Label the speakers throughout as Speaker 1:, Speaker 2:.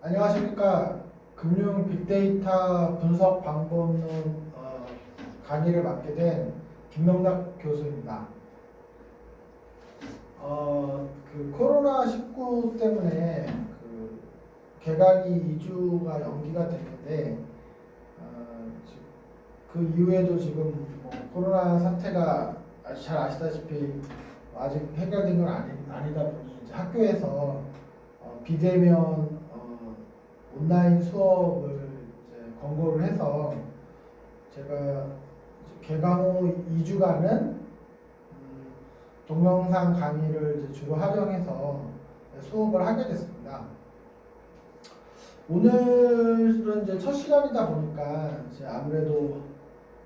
Speaker 1: 안녕하십니까. 금융 빅데이터 분석 방법론 강의를 맡게 된 김명락 교수입니다. 코로나19 때문에 개강이 2주가 연기가 됐는데 그 이후에도 지금 코로나 사태가 잘 아시다시피 아직 해결된 건 아니다 보니 이제 학교에서 비대면 온라인 수업을 이제 권고를 해서 제가 개강 후 2주간은 동영상 강의를 이제 주로 활용해서 수업을 하게 됐습니다. 오늘은 이제 첫 시간이다 보니까 이제 아무래도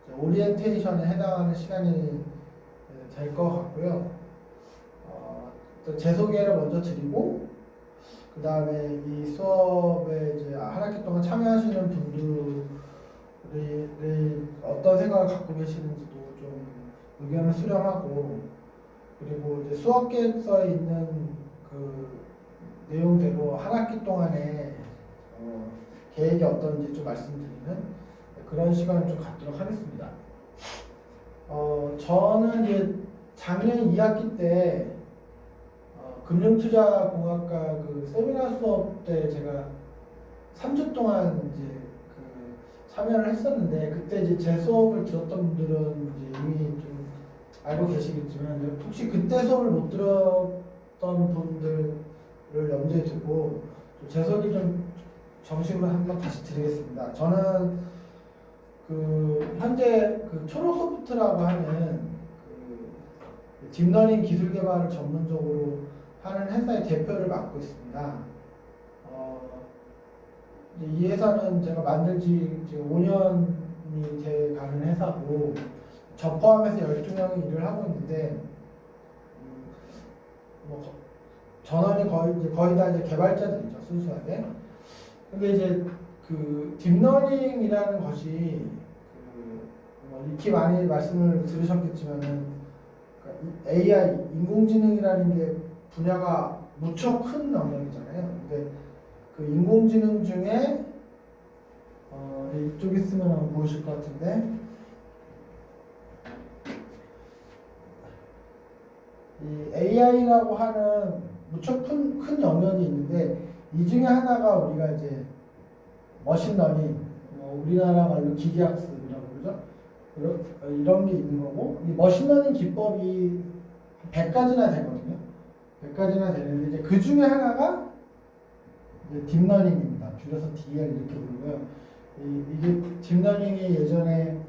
Speaker 1: 이제 오리엔테이션에 해당하는 시간이 될 것 같고요. 또 제 소개를 먼저 드리고 그 다음에 이 수업에 이제 한 학기 동안 참여하시는 분들이 어떤 생각을 갖고 계시는지도 좀 의견을 수렴하고, 그리고 이제 수업 계획서에 있는 그 내용대로 한 학기 동안에 계획이 어떤지 좀 말씀드리는 그런 시간을 좀 갖도록 하겠습니다. 저는 이제 작년 2학기 때 금융투자공학과 그 세미나 수업 때 제가 3주 동안 이제 참여를 했었는데, 그때 이제 제 수업을 들었던 분들은 이제 이미 좀 알고 계시겠지만, 혹시 그때 수업을 못 들었던 분들을 염두에 두고 제 소개 좀 정식으로 한번 다시 드리겠습니다. 저는 현재 초록소프트라고 하는 딥러닝 기술 개발을 전문적으로 하는 회사의 대표를 맡고 있습니다. 이 회사는 제가 만든 지 지금 5년이 돼 가는 회사고, 저 포함해서 12명이 일을 하고 있는데, 전원이 거의 다 이제 개발자들이죠, 순수하게. 근데 이제 딥러닝이라는 것이 익히 많이 말씀을 들으셨겠지만은, AI, 인공지능이라는 게 분야가 무척 큰 영역이잖아요. 근데 그 인공지능 중에 이쪽 있으면 한번 보이실 것 같은데, 이 AI라고 하는 무척 큰 영역이 있는데, 이 중에 하나가 우리가 이제 머신러닝, 우리나라 말로 기계학습이라고 그러죠. 이런 게 있는 거고, 이 머신러닝 기법이 100가지나 되거든요. 100가지나 되는데, 이제 그 중에 하나가 이제 딥러닝입니다. 줄여서 DL 이렇게 부르고요. 이게 딥러닝이 예전에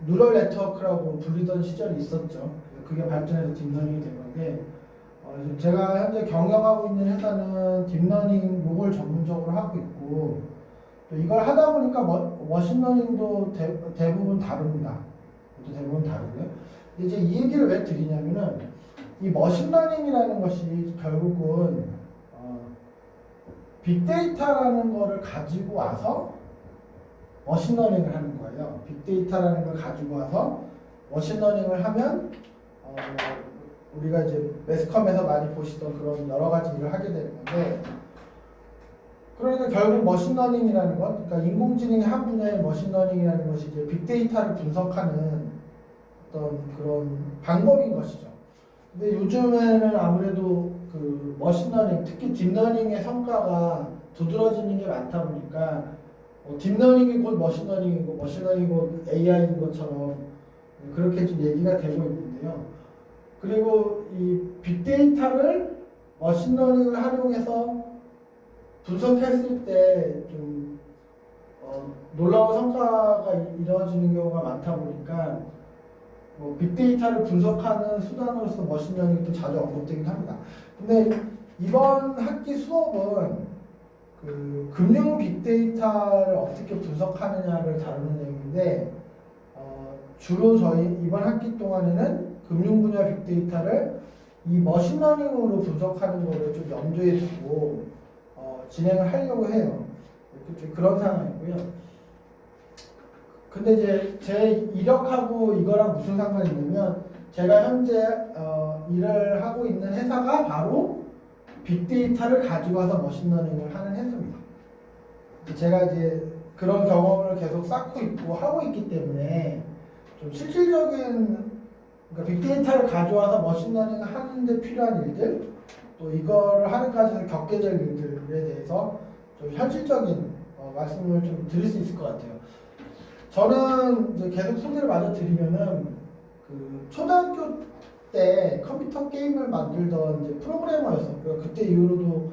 Speaker 1: 뉴럴 네트워크라고 불리던 시절이 있었죠. 그게 발전해서 딥러닝이 된 건데, 제가 현재 경영하고 있는 회사는 딥러닝 목을 전문적으로 하고 있고, 또 이걸 하다 보니까 머신러닝도 대부분 다릅니다. 대부분 다르고요. 이제 이 얘기를 왜 드리냐면은, 이 머신러닝이라는 것이 결국은 빅데이터라는 거를 가지고 와서 머신러닝을 하는 거예요. 빅데이터라는 걸 가지고 와서 머신러닝을 하면 우리가 이제 매스컴에서 많이 보시던 그런 여러 가지 일을 하게 되는 건데, 그러니까 결국 머신러닝이라는 것, 그러니까 인공지능의 한 분야의 머신러닝이라는 것이 이제 빅데이터를 분석하는 어떤 그런 방법인 것이죠. 근데 요즘에는 아무래도 머신러닝, 특히 딥러닝의 성과가 두드러지는 게 많다 보니까 딥러닝이 곧 머신러닝이고 머신러닝이 곧 AI인 것처럼 그렇게 좀 얘기가 되고 있는데요. 그리고 이 빅데이터를 머신러닝을 활용해서 분석했을 때 좀 놀라운 성과가 이루어지는 경우가 많다 보니까 빅데이터를 분석하는 수단으로서 머신러닝이 또 자주 언급되긴 합니다. 근데 이번 학기 수업은 금융 빅데이터를 어떻게 분석하느냐를 다루는 내용인데, 주로 저희 이번 학기 동안에는 금융 분야 빅데이터를 이 머신러닝으로 분석하는 거를 좀 염두에 두고 진행을 하려고 해요. 그런 상황이고요. 근데 이제 제 이력하고 이거랑 무슨 상관이 있냐면, 제가 현재 일을 하고 있는 회사가 바로 빅데이터를 가지고 와서 머신러닝을 하는 회사입니다. 제가 이제 그런 경험을 계속 쌓고 있고 하고 있기 때문에 좀 실질적인 그러니까 빅데이터를 가져와서 머신러닝을 하는데 필요한 일들 또 이거를 하는 과정에서 겪게 될 일들에 대해서 좀 현실적인 말씀을 좀 드릴 수 있을 것 같아요. 저는 이제 계속 소개를 마저 드리면은 그 초등학교 때 컴퓨터 게임을 만들던 이제 프로그래머였었고요. 그때 이후로도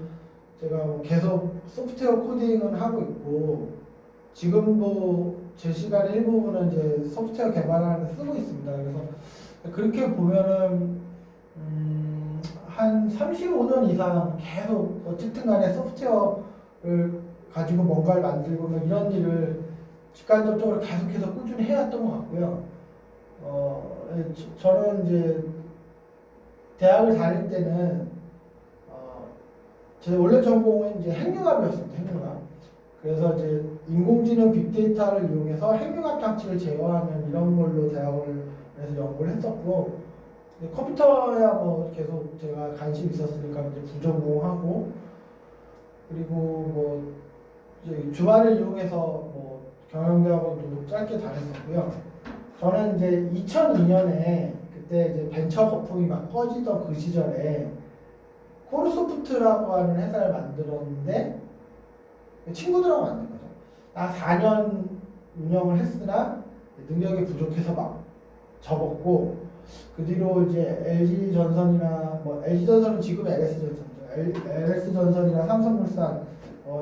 Speaker 1: 제가 뭐 계속 소프트웨어 코딩을 하고 있고 지금도 제 시간의 일부분은 이제 소프트웨어 개발하는 데 쓰고 있습니다. 그래서 그렇게 보면은 한 35년 이상 계속 어쨌든 간에 소프트웨어를 가지고 뭔가를 만들고 뭐 이런 일을 직간접적으로 계속해서 꾸준히 해왔던 것 같고요. 저는 이제 대학을 다닐 때는 제 원래 전공은 이제 핵융합이었습니다. 핵융합. 그래서 이제 인공지능 빅데이터를 이용해서 핵융합 장치를 제어하는 이런 걸로 대학원에서 연구를 했었고 컴퓨터야 뭐 계속 제가 관심 있었으니까 이제 부전공하고 그리고 뭐 이제 주말을 이용해서 뭐 경영대학원도 짧게 다녔었고요. 저는 이제 2002년에 그때 이제 벤처 거품이 막 꺼지던 그 시절에 코르소프트라고 하는 회사를 만들었는데 친구들하고 만든 거죠. 나 4년 운영을 했으나 능력이 부족해서 막 접었고 그 뒤로 이제 LG전선이나 뭐 LG전선은 지금 LS전선이죠. LS전선이나 삼성물산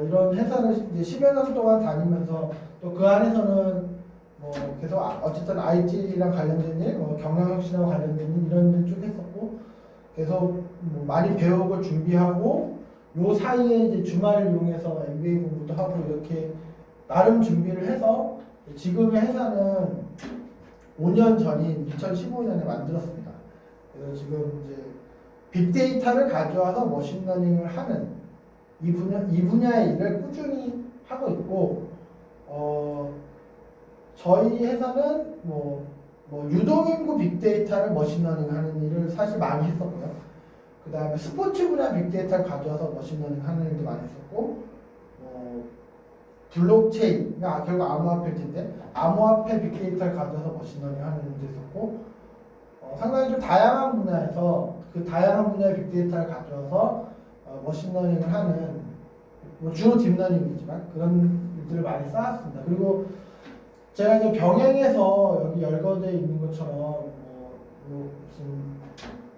Speaker 1: 이런 회사를 이제 10여 년 동안 다니면서 또 그 안에서는 뭐 계속 어쨌든 IT랑 관련된 일, 경영혁신과 관련된 일 이런 일 쭉 했었고 계속 뭐 많이 배우고 준비하고 요 사이에 이제 주말을 이용해서 MBA 공부도 하고 이렇게 나름 준비를 해서 지금의 회사는 5년 전인 2015년에 만들었습니다. 그래서 지금 이제 빅데이터를 가져와서 머신러닝을 하는 이 분야의 일을 꾸준히 하고 있고 저희 회사는 뭐 유동인구 빅데이터를 머신러닝 하는 일을 사실 많이 했었고요. 그 다음에 스포츠 분야 빅데이터를 가져와서 머신러닝 하는 일도 많이 했었고 블록체인, 결국 암호화폐일 텐데 암호화폐 빅데이터를 가져와서 머신러닝 하는 일도 있었고 상당히 좀 다양한 분야에서 그 다양한 분야의 빅데이터를 가져와서 머신러닝을 하는 뭐 주로 딥러닝이지만 그런 일들을 많이 쌓았습니다. 그리고 제가 이제 병행해서 여기 열거되어 있는 것처럼 뭐 무슨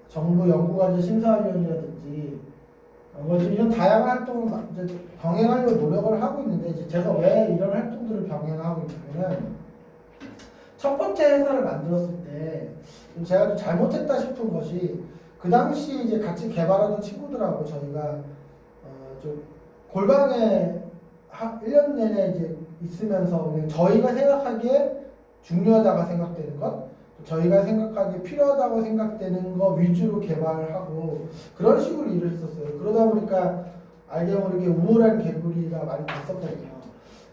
Speaker 1: 정부 연구과제 심사위원이라든지 이런 다양한 활동을 이제 병행하려고 노력을 하고 있는데 이제 제가 왜 이런 활동들을 병행하고 있냐면은 첫 번째 회사를 만들었을 때 제가 좀 잘못했다 싶은 것이 그 당시 이제 같이 개발하던 친구들하고 저희가 좀 골방에 1년 내내 이제 있으면서 그냥 저희가 생각하기에 중요하다고 생각되는 것, 저희가 생각하기에 필요하다고 생각되는 거 위주로 개발을 하고 그런 식으로 일을 했었어요. 그러다 보니까 알게 모르게 우울한 개구리가 많이 됐었거든요.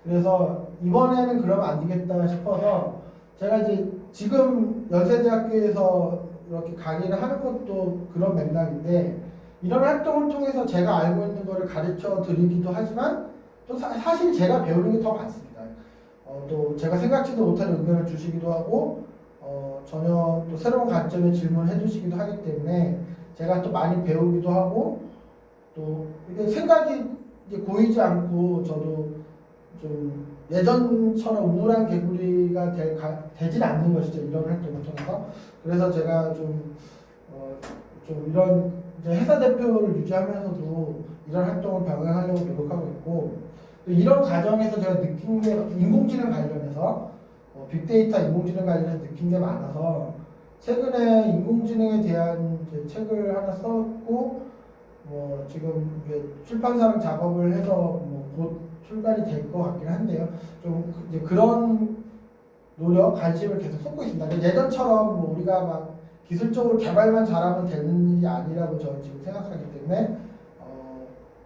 Speaker 1: 그래서 이번에는 그러면 안 되겠다 싶어서 제가 이제 지금 연세대학교에서 이렇게 강의를 하는 것도 그런 맥락인데 이런 활동을 통해서 제가 알고 있는 거를 가르쳐 드리기도 하지만 또 사실 제가 배우는 게 더 많습니다. 또 제가 생각지도 못한 의견을 주시기도 하고 전혀 또 새로운 관점의 질문을 해주시기도 하기 때문에 제가 또 많이 배우기도 하고 또 이게 생각이 이제 고이지 않고 저도 좀 예전처럼 우울한 개구리가 되진 않는 것이죠. 이런 활동을 통해서. 그래서 제가 좀 이런 이제 회사 대표를 유지하면서도 이런 활동을 병행하려고 노력하고 있고 이런 과정에서 제가 느낀 게 인공지능 관련해서 빅데이터 인공지능 관련해서 느낀 게 많아서 최근에 인공지능에 대한 이제 책을 하나 썼고 지금 이제 출판사랑 작업을 해서 곧 출간이 될 것 같긴 한데요. 좀 이제 그런 노력, 관심을 계속 쏟고 있습니다. 예전처럼 우리가 막 기술적으로 개발만 잘하면 되는 일이 아니라고 저는 지금 생각하기 때문에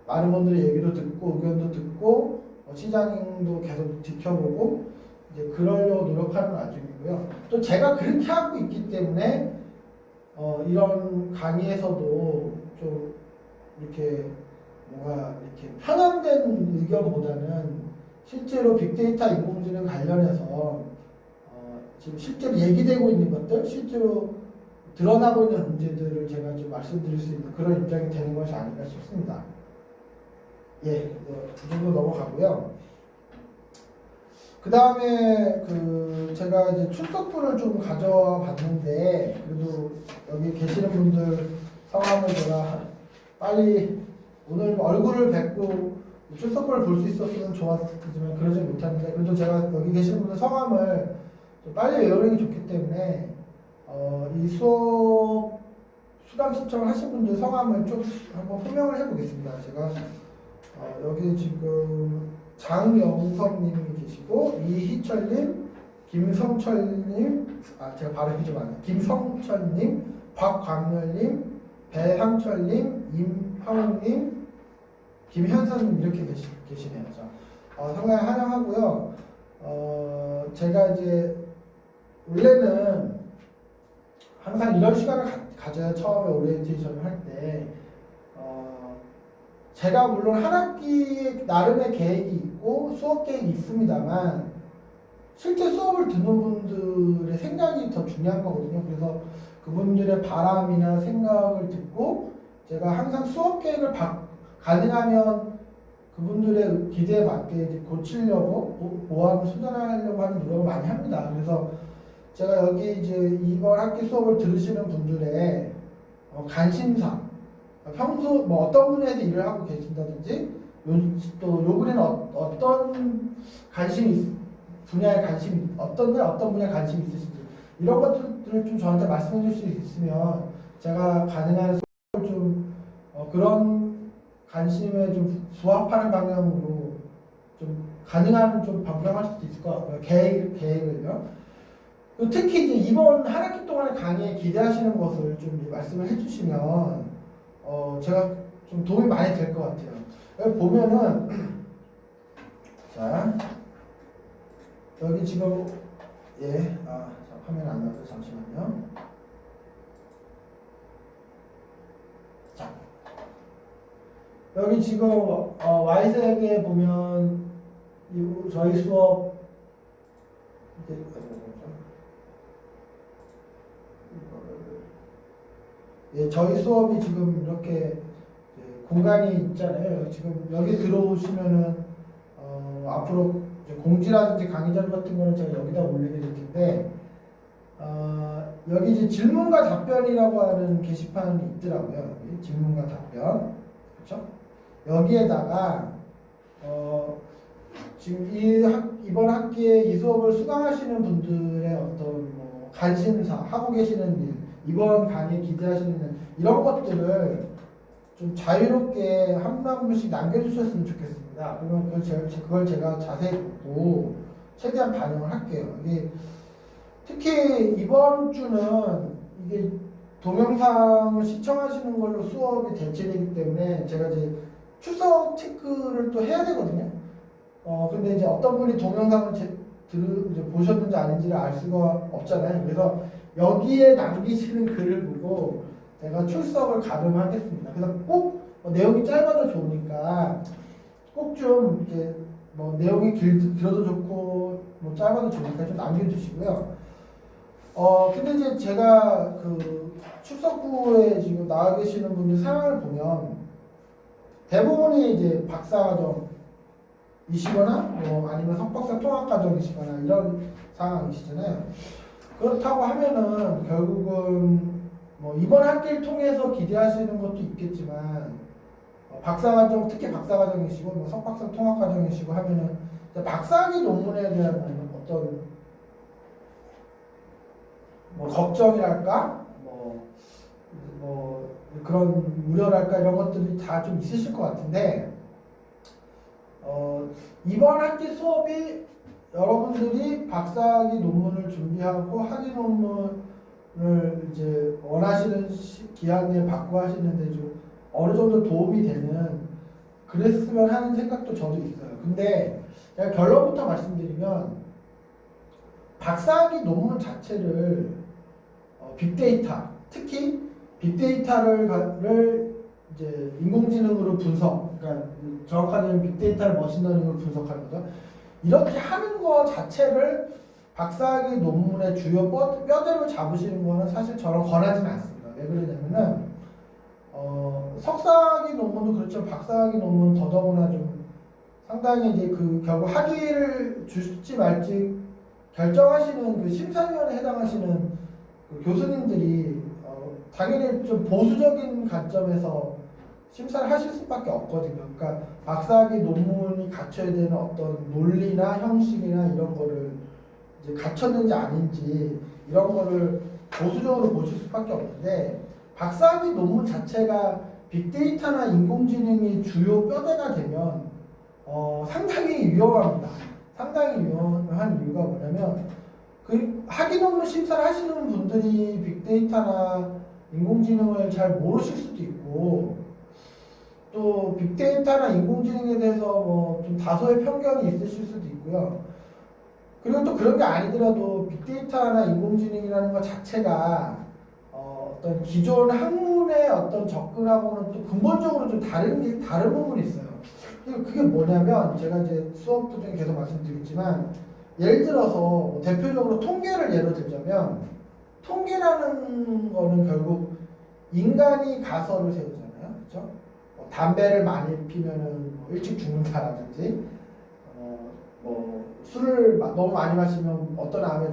Speaker 1: 많은 분들의 얘기도 듣고 의견도 듣고 시장도 계속 지켜보고 이제 그러려고 노력하는 와중이고요. 또 제가 그렇게 하고 있기 때문에 이런 강의에서도 좀 이렇게 뭔가 이렇게 편향된 의견보다는 실제로 빅데이터 인공지능 관련해서 지금 실제로 얘기되고 있는 것들, 실제로 드러나고 있는 문제들을 제가 좀 말씀드릴 수 있는 그런 입장이 되는 것이 아닌가 싶습니다. 예, 이 정도 넘어가고요. 그 다음에 제가 이제 출석부를 좀 가져와 봤는데, 그래도 여기 계시는 분들 성함을 제가 빨리 오늘 얼굴을 뵙고 출석부를 볼 수 있었으면 좋았지만 그러지 못했는데, 그래도 제가 여기 계시는 분들 성함을 좀 빨리 외우는 게 좋기 때문에 이 수업 수강 신청을 하신 분들 성함을 좀 한번 호명을 해보겠습니다. 제가 여기 지금 장영성님이 계시고, 이희철님, 김성철님, 제가 발음이 좀 안 나요. 김성철님, 박광렬님, 배항철님, 임하웅님, 김현선님 이렇게 계시네요. 상당히 환영하고요. 제가 이제 원래는 항상 이런 시간을 가져야 처음에 오리엔테이션을 할 때 제가 물론 한 학기에 나름의 계획이 있고 수업 계획이 있습니다만 실제 수업을 듣는 분들의 생각이 더 중요한 거거든요. 그래서 그분들의 바람이나 생각을 듣고 제가 항상 수업 계획을 가능하면 그분들의 기대에 맞게 고치려고 보완 수정하려고 하는 노력을 많이 합니다. 그래서 제가 여기 이제 이번 학기 수업을 들으시는 분들의 관심사, 평소 뭐 어떤 분야에서 일을 하고 계신다든지 또 요번에는 어떤 분야에 어떤 분야에 관심이 있으신지 이런 것들을 좀 저한테 말씀해 줄 수 있으면 제가 가능한 수업을 좀 그런 관심에 좀 부합하는 방향으로 좀 가능한 좀 변경할 수도 있을 것 같고요. 계획을요. 특히 이제 이번 한 학기 동안의 강의에 기대하시는 것을 좀 말씀을 해주시면 제가 좀 도움이 많이 될 것 같아요. 여기 보면은 자 여기 지금 화면 안 나와서 잠시만요. 자 여기 지금 Y색에 보면 저희 수업 저희 수업이 지금 이렇게 공간이 있잖아요. 지금 여기 들어오시면은 앞으로 공지라든지 강의 자료 같은 거는 제가 여기다 올리게 될 텐데 여기 이제 질문과 답변이라고 하는 게시판이 있더라고요. 여기 질문과 답변, 그렇죠? 여기에다가 지금 이번 학기에 이 수업을 수강하시는 분들의 어떤 뭐 관심사, 하고 계시는 일, 이번 강의에 기대하시는 일, 이런 것들을 좀 자유롭게 한 분씩 남겨주셨으면 좋겠습니다. 그러면 그걸 제가 자세히 보고 최대한 반영을 할게요. 특히 이번 주는 이게 동영상을 시청하시는 걸로 수업이 대체되기 때문에 제가 이제 출석 체크를 또 해야 되거든요. 근데 이제 어떤 분이 동영상을 이제 보셨는지 아닌지를 알 수가 없잖아요. 그래서 여기에 남기시는 글을 보고 제가 출석을 가름하겠습니다. 그래서 꼭 내용이 짧아도 좋으니까 꼭 좀 이렇게 뭐 내용이 길어도 좋고 뭐 짧아도 좋으니까 좀 남겨주시고요. 근데 이제 제가 출석부에 지금 나와 계시는 분들 상황을 보면 대부분이 이제 박사과정이시거나 뭐 아니면 석박사 통합과정이시거나 이런 상황이시잖아요. 그렇다고 하면은 결국은 뭐 이번 학기를 통해서 기대하시는 것도 있겠지만 박사과정, 특히 박사과정이시고 뭐 석박사 통합과정이시고 하면은 박사학위 논문에 대한 어떤 뭐 걱정이랄까 뭐 그런 우려랄까 이런 것들이 다 좀 있으실 것 같은데 이번 학기 수업이 여러분들이 박사학위 논문을 준비하고 학위 논문을 이제 원하시는 기한 내에 받고 하시는데 좀 어느 정도 도움이 되는 그랬으면 하는 생각도 저도 있어요. 근데 제가 결론부터 말씀드리면 박사학위 논문 자체를 빅데이터, 특히 빅데이터를 이제 인공지능으로 분석, 그러니까 정확하게는 빅데이터를 머신러닝으로 분석하는 거죠. 이렇게 하는 거 자체를 박사학위 논문의 주요 뼈대로 잡으시는 거는 사실 저는 권하지는 않습니다. 왜 그러냐면은 석사학위 논문도 그렇죠. 박사학위 논문 더더구나 좀 상당히 이제 그 결국 학위를 줄지 말지 결정하시는 그 심사위원회에 해당하시는 그 교수님들이 당연히 좀 보수적인 관점에서 심사를 하실 수밖에 없거든요. 그러니까 박사학위 논문이 갖춰야 되는 어떤 논리나 형식이나 이런 거를 이제 갖췄는지 아닌지 이런 거를 보수적으로 보실 수밖에 없는데 박사학위 논문 자체가 빅데이터나 인공지능이 주요 뼈대가 되면 상당히 위험합니다. 상당히 위험한 이유가 뭐냐면 그 학위 논문 심사를 하시는 분들이 빅데이터나 인공지능을 잘 모르실 수도 있고 또 빅데이터나 인공지능에 대해서 뭐 좀 다소의 편견이 있으실 수도 있고요. 그리고 또 그런 게 아니더라도 빅데이터나 인공지능이라는 것 자체가 어떤 기존 학문의 어떤 접근하고는 또 근본적으로 좀 다른 부분이 있어요. 그게 뭐냐면 제가 이제 수업 중에 계속 말씀드리겠지만 예를 들어서 뭐 대표적으로 통계를 예로 들자면 통계라는 거는 결국 인간이 가설을 세우잖아요. 그렇죠? 담배를 많이 피면은 뭐 일찍 죽는다라든지 뭐 술을 너무 많이 마시면 어떤 암에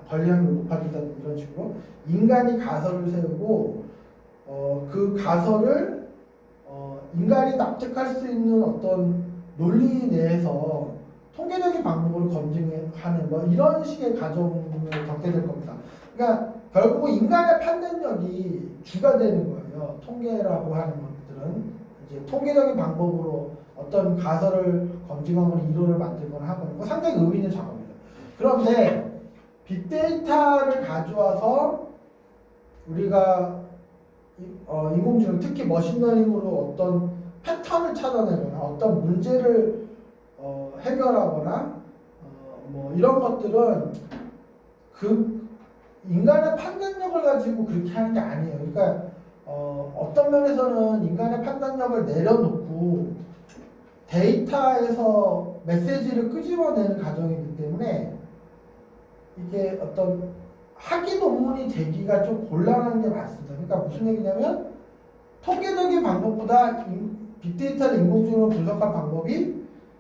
Speaker 1: 걸리는 높아진다든지 이런 식으로 인간이 가설을 세우고 그 가설을 인간이 납득할 수 있는 어떤 논리 내에서 통계적인 방법으로 검증하는 뭐 이런 식의 과정을 겪게 될 겁니다. 그러니까 결국 인간의 판단력이 주가 되는 거예요. 통계라고 하는 것들은 이제 통계적인 방법으로 어떤 가설을 검증하거나 이론을 만들거나 하거나 상당히 의미 있는 작업입니다. 그런데 빅데이터를 가져와서 우리가 인공지능 특히 머신러닝으로 어떤 패턴을 찾아내거나 어떤 문제를 해결하거나 뭐 이런 것들은 그 인간의 판단력을 가지고 그렇게 하는 게 아니에요. 그러니까 어떤 면에서는 인간의 판단력을 내려놓고 데이터에서 메시지를 끄집어내는 과정이기 때문에 이게 어떤 학위 논문이 되기가 좀 곤란한 게 맞습니다. 그러니까 무슨 얘기냐면 통계적인 방법보다 빅데이터를 인공지능으로 분석한 방법이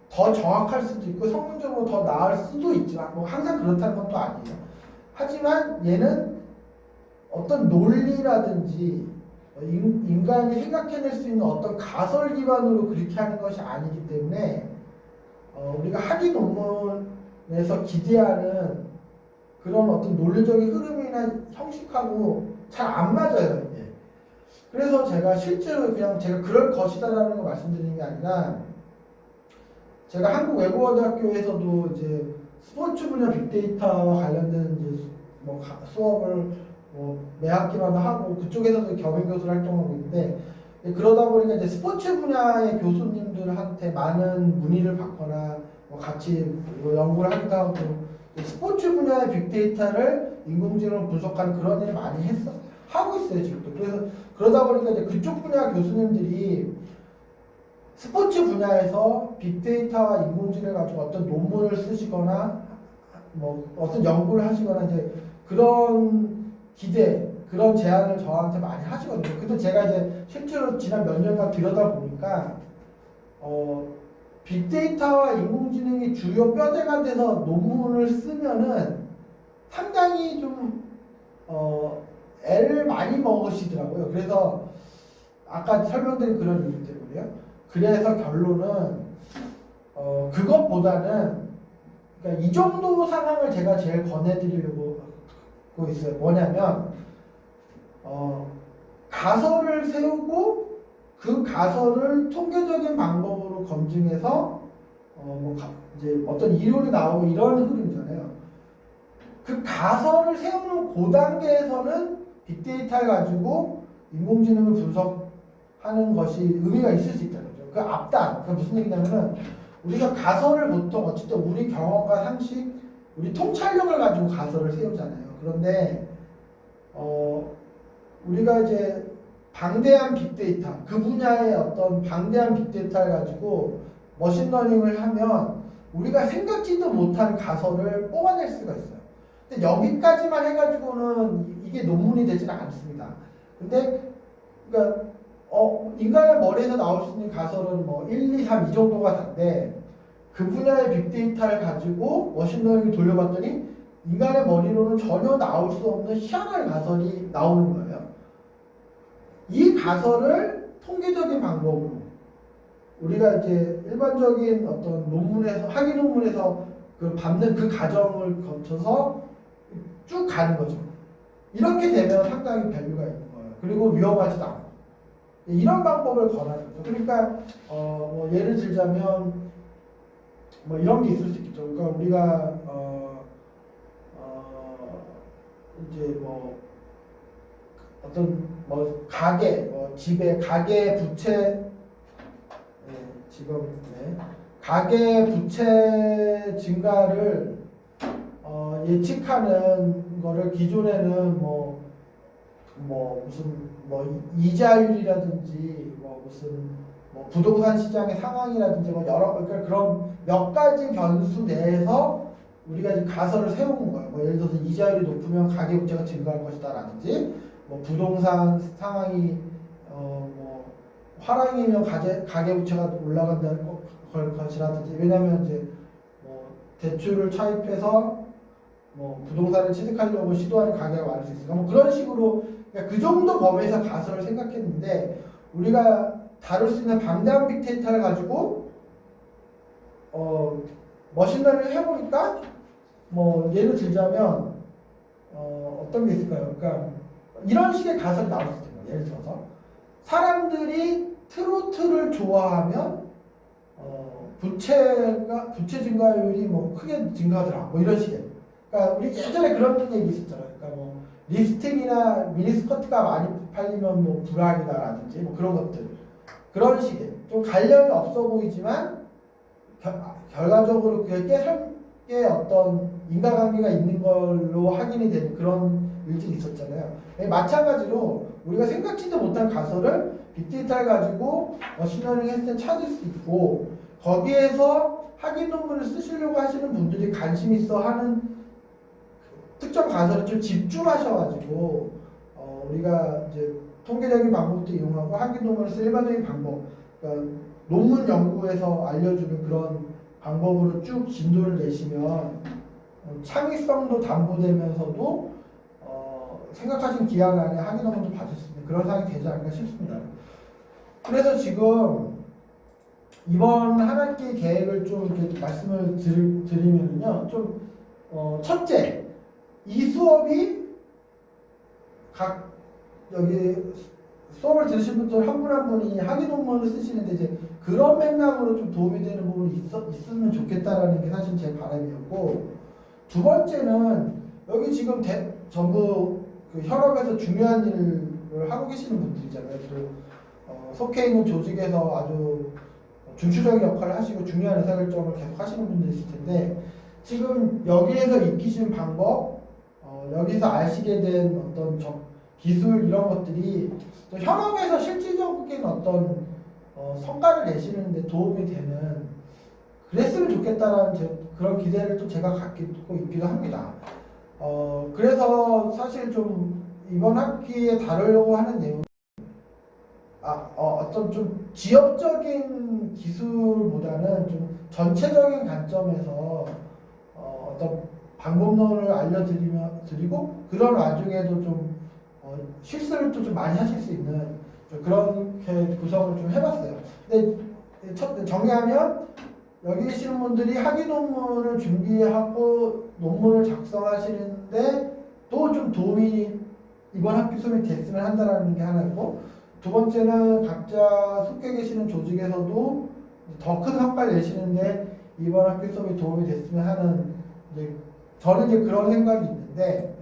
Speaker 1: 더 정확할 수도 있고 성능적으로 더 나을 수도 있지만 뭐 항상 그렇다는 건 또 아니에요. 하지만 얘는 어떤 논리라든지 인간이 생각해낼 수 있는 어떤 가설 기반으로 그렇게 하는 것이 아니기 때문에 우리가 학위 논문에서 기대하는 그런 어떤 논리적인 흐름이나 형식하고 잘 안 맞아요. 이게. 그래서 제가 실제로 그냥 제가 그럴 것이다라는 걸 말씀드리는 게 아니라 제가 한국외국어대학교에서도 이제 스포츠 분야 빅데이터와 관련된 이제 뭐 수업을 뭐 매 학기마다 하고 그쪽에서도 겸임 교수를 활동하고 있는데 그러다 보니까 이제 스포츠 분야의 교수님들한테 많은 문의를 받거나 뭐 같이 뭐 연구를 하기도 하고 스포츠 분야의 빅데이터를 인공지능으로 분석하는 그런 일을 많이 하고 있어요 지금도. 그래서 그러다 보니까 이제 그쪽 분야 교수님들이 스포츠 분야에서 빅데이터와 인공지능을 가지고 어떤 논문을 쓰시거나 뭐 어떤 연구를 하시거나 이제 그런 기대, 그런 제안을 저한테 많이 하시거든요. 근데 제가 이제 실제로 지난 몇 년간 들여다보니까 빅데이터와 인공지능이 주요 뼈대가 돼서 논문을 쓰면은 상당히 좀 애를 많이 먹으시더라고요. 그래서 아까 설명드린 그런 이유 때문에요. 그래서 결론은 그것보다는 그러니까 이 정도 상황을 제가 제일 권해드리려고 하고 있어요. 뭐냐면 가설을 세우고 그 가설을 통계적인 방법으로 검증해서 뭐 이제 어떤 이론이 나오고 이런 흐름이잖아요. 그 가설을 세우는 그 단계에서는 빅데이터를 가지고 인공지능을 분석하는 것이 의미가 있을 수 있다는 거죠. 그 앞단, 그러니까 무슨 얘기냐면은 우리가 가설을 보통 어쨌든 우리 경험과 상식, 우리 통찰력을 가지고 가설을 세우잖아요. 그런데 우리가 이제 방대한 빅데이터, 그 분야의 어떤 방대한 빅데이터를 가지고 머신러닝을 하면 우리가 생각지도 못한 가설을 뽑아낼 수가 있어요. 근데 여기까지만 해가지고는 이게 논문이 되지는 않습니다. 근데 그러니까 인간의 머리에서 나올 수 있는 가설은 뭐 1, 2, 3 이 정도가 다인데 그 분야의 빅데이터를 가지고 머신러닝을 돌려봤더니 인간의 머리로는 전혀 나올 수 없는 희한한 가설이 나오는 거예요. 이 가설을 통계적인 방법으로 우리가 이제 일반적인 어떤 논문에서 학위 논문에서 그 밟는 그 과정을 거쳐서 쭉 가는 거죠. 이렇게 되면 상당히 밸류가 있는 거예요. 그리고 위험하지도 않고 이런 방법을 권하는 거죠. 그러니까 뭐 예를 들자면 뭐 이런 게 있을 수 있겠죠. 그러니까 우리가 이제 뭐 어떤 뭐 가게, 뭐 집에 가계 부채, 지금 가계 부채 증가를 예측하는 거를 기존에는 뭐 무슨 뭐 이자율이라든지 뭐 무슨 뭐 부동산 시장의 상황이라든지 뭐 여러 그러니까 그런 몇 가지 변수 내에서 우리가 지금 가설을 세우는 거예요. 뭐 예를 들어서 이자율이 높으면 가계 부채가 증가할 것이다라든지 뭐 부동산 상황이 뭐 화랑이면 가계 부채가 올라간다는 것이라든지 왜냐하면 이제 뭐 대출을 차입해서 뭐 부동산을 취득하려고 시도하는 가게가 많을 수 있으니까 뭐 그런 식으로 그러니까 그 정도 범위에서 가설을 생각했는데 우리가 다룰 수 있는 방대한 빅데이터를 가지고 머신러닝을 해보니까 뭐 예를 들자면 어떤 게 있을까요? 그러니까 이런 식의 가설이 나올 수 있는 거예요. 예를 들어서 사람들이 트로트를 좋아하면 부채 증가율이 뭐 크게 증가하더라. 뭐 이런 식의. 그러니까 우리 예전에 그런 얘기 있었잖아요. 그러니까 뭐 립스틱이나 미니스커트가 많이 팔리면 뭐 불황이다라든지 뭐 그런 것들. 그런 식의 좀 관련이 없어 보이지만 결과적으로 그게 꽤 어떤 인과관계가 있는 걸로 확인이 되는 그런 일들이 있었잖아요. 마찬가지로 우리가 생각지도 못한 가설을 빅데이터를 가지고 머신러닝 했을 때 찾을 수 있고 거기에서 학위 논문을 쓰시려고 하시는 분들이 관심 있어 하는 특정 가설에 좀 집중하셔가지고 우리가 이제 통계적인 방법도 이용하고 학위 논문을 쓸 일반적인 방법, 그러니까 논문 연구에서 알려주는 그런 방법으로 쭉 진도를 내시면 창의성도 담보되면서도 생각하신 기한 안에 학위 논문도 받을 수 있는 그런 상황이 되지 않을까 싶습니다. 그래서 지금 이번 한 학기 계획을 좀 이렇게 말씀을 드리면요, 좀 첫째, 이 수업이 각 여기 수업을 들으신 분들 한 분 한 분이 학위 논문을 쓰시는데 이제 그런 맥락으로 좀 도움이 되는 부분이 있으면 좋겠다라는 게 사실 제 바람이었고, 두 번째는 여기 지금 전부 그 현업에서 중요한 일을 하고 계시는 분들이잖아요. 또 속해 있는 조직에서 아주 중추적인 역할을 하시고 중요한 의사결정을 계속 하시는 분들이실 텐데 지금 여기에서 익히신 방법, 여기서 아시게 된 어떤 기술 이런 것들이 또 현업에서 실질적인 어떤 성과를 내시는 데 도움이 되는 그랬으면 좋겠다라는 그런 기대를 또 제가 갖고 있기도 합니다. 그래서 사실 좀 이번 학기에 다루려고 하는 내용 어떤 좀 지역적인 기술보다는 좀 전체적인 관점에서 어떤 방법론을 알려드리고 그런 와중에도 좀 실수를 또 좀 많이 하실 수 있는 좀 그렇게 구성을 좀 해봤어요. 근데 정리하면 여기 계시는 분들이 학위 논문을 준비하고 논문을 작성하시는데 또 좀 도움이 이번 학기 수업이 됐으면 한다는 게 하나였고, 두 번째는 각자 속해 계시는 조직에서도 더 큰 성과를 내시는데 이번 학기 수업이 도움이 됐으면 하는 저는 이제 그런 생각이 있는데,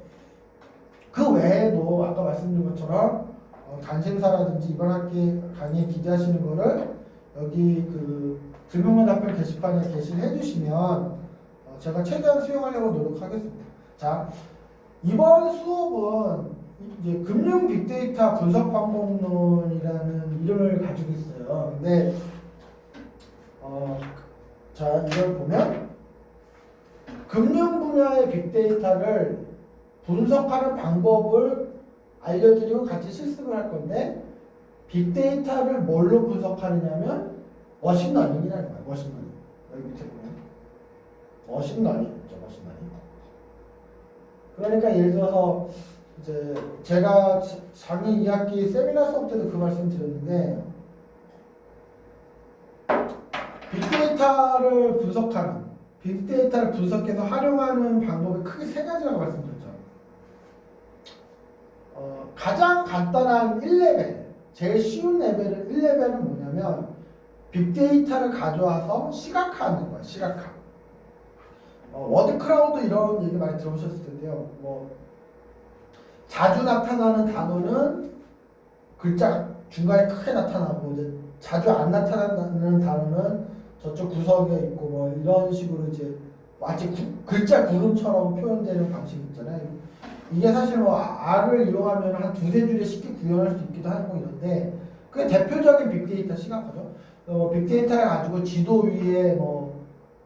Speaker 1: 그 외에도 아까 말씀드린 것처럼 관심사라든지 이번 학기 강의에 기대하시는 거를 여기 그 질문과 답변 게시판에 게시를 해주시면 제가 최대한 수용하려고 노력하겠습니다. 자, 이번 수업은 이제 금융 빅데이터 분석 방법론이라는 이름을 가지고 있어요. 근데 자 이걸 보면 금융 분야의 빅데이터를 분석하는 방법을 알려드리고 같이 실습을 할 건데 빅데이터를 뭘로 분석하느냐면 머신러닝이라는 거예요. 머신러닝. 여기 밑에 보면 머신러닝 있죠. 머신러닝. 그러니까 예를 들어서 이제 제가 작년 2학기 세미나 수업 때도 그 말씀 드렸는데 빅데이터를 분석해서 활용하는 방법이 크게 세 가지라고 말씀드렸죠. 가장 간단한 1레벨, 제일 쉬운 레벨은 1레벨은 뭐냐면 빅데이터를 가져와서 시각화하는 거예요. 시각화. 워드 클라우드 이런 얘기 많이 들어보셨을 텐데요. 뭐 자주 나타나는 단어는 글자 중간에 크게 나타나고 이제 자주 안 나타나는 단어는 저쪽 구석에 있고 뭐 이런 식으로 이제 마치 글자 구름처럼 표현되는 방식이 있잖아요. 이게 사실 뭐 R을 이용하면 한 두세 줄에 쉽게 구현할 수 있기도 하고 이런데 그게 대표적인 빅데이터 시각화죠. 빅데이터를 가지고 지도 위에 뭐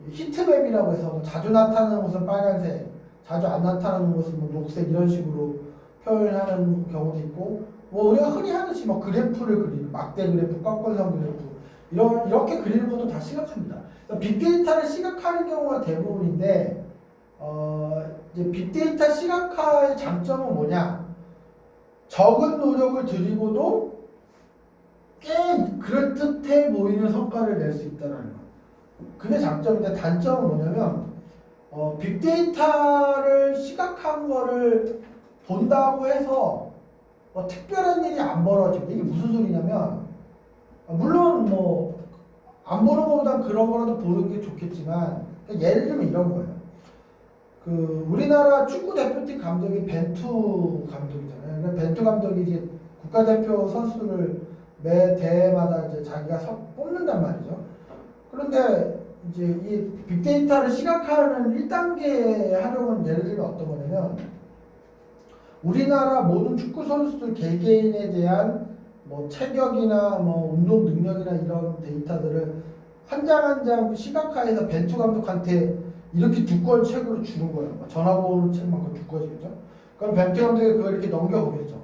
Speaker 1: 히트맵이라고 해서 뭐 자주 나타나는 곳은 빨간색, 자주 안 나타나는 곳은 뭐 녹색 이런 식으로 표현하는 경우도 있고 뭐 우리가 흔히 하듯이 뭐 그래프를 그리는 막대 그래프, 꺾어선 그래프 이렇게 그리는 것도 다 시각화입니다. 빅데이터를 시각화하는 경우가 대부분인데 이제 빅데이터 시각화의 장점은 뭐냐? 적은 노력을 들이고도 꽤 그럴듯해 보이는 성과를 낼 수 있다는 거. 그게 장점인데 단점은 뭐냐면 빅데이터를 시각한 거를 본다고 해서 특별한 일이 안 벌어집니다. 이게 무슨 소리냐면 물론 뭐 안 보는 것보단 그런 거라도 보는 게 좋겠지만 예를 들면 이런 거예요. 그 우리나라 축구 대표팀 감독이 벤투 감독이잖아요. 그러니까 벤투 감독이 이제 국가대표 선수를 매 대회마다 이제 자기가 뽑는단 말이죠. 그런데 이제 이 빅데이터를 시각화하는 1단계 활용은 예를 들면 어떤 거냐면 우리나라 모든 축구 선수들 개개인에 대한 뭐 체격이나 뭐 운동 능력이나 이런 데이터들을 한 장 한 장 시각화해서 벤투 감독한테 이렇게 두꺼운 책으로 주는 거예요. 전화번호 책만큼 두꺼워지겠죠. 그럼 벤투 감독이 그걸 이렇게 넘겨보겠죠.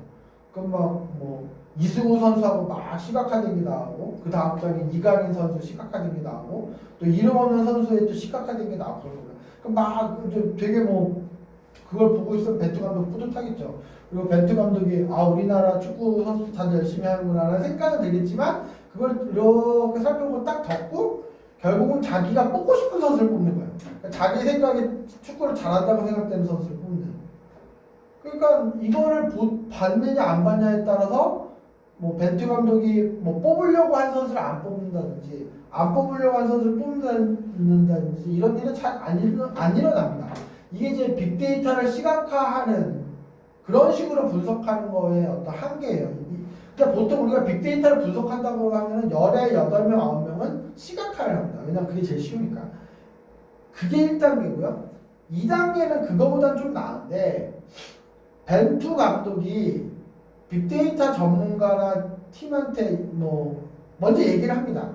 Speaker 1: 그럼 막 뭐 이승우 선수하고 막 시각화된 게 나오고 그 다음 장에 이강인 선수 시각화된 게 나오고 또 이름 없는 선수의 또 시각화된 게 나오고 그럼 막 되게 뭐 그걸 보고 있으면 벤투 감독 뿌듯하겠죠. 그리고 벤투 감독이 우리나라 축구 선수 다들 열심히 하는구나라는 생각은 들겠지만 그걸 이렇게 살펴보고 딱 덮고 결국은 자기가 뽑고 싶은 선수를 뽑는 거예요. 그러니까 자기 생각에 축구를 잘한다고 생각되는 선수를 뽑는. 그러니까 이거를 받느냐 안 받느냐에 따라서 뭐 벤투 감독이 뭐 뽑으려고 한 선수를 안 뽑는다든지 안 뽑으려고 한 선수를 뽑는다든지 이런 일은 잘 안 일어납니다. 이게 이제 빅데이터를 시각화하는 그런 식으로 분석하는 거의 어떤 한계예요. 그러니까 보통 우리가 빅데이터를 분석한다고 하면은 열에 8명, 9명은 시각화를 합니다. 왜냐면 그게 제일 쉬우니까. 그게 1단계고요. 2단계는 그거보단 좀 나은데 벤투 감독이 빅데이터 전문가나 팀한테 뭐 먼저 얘기를 합니다.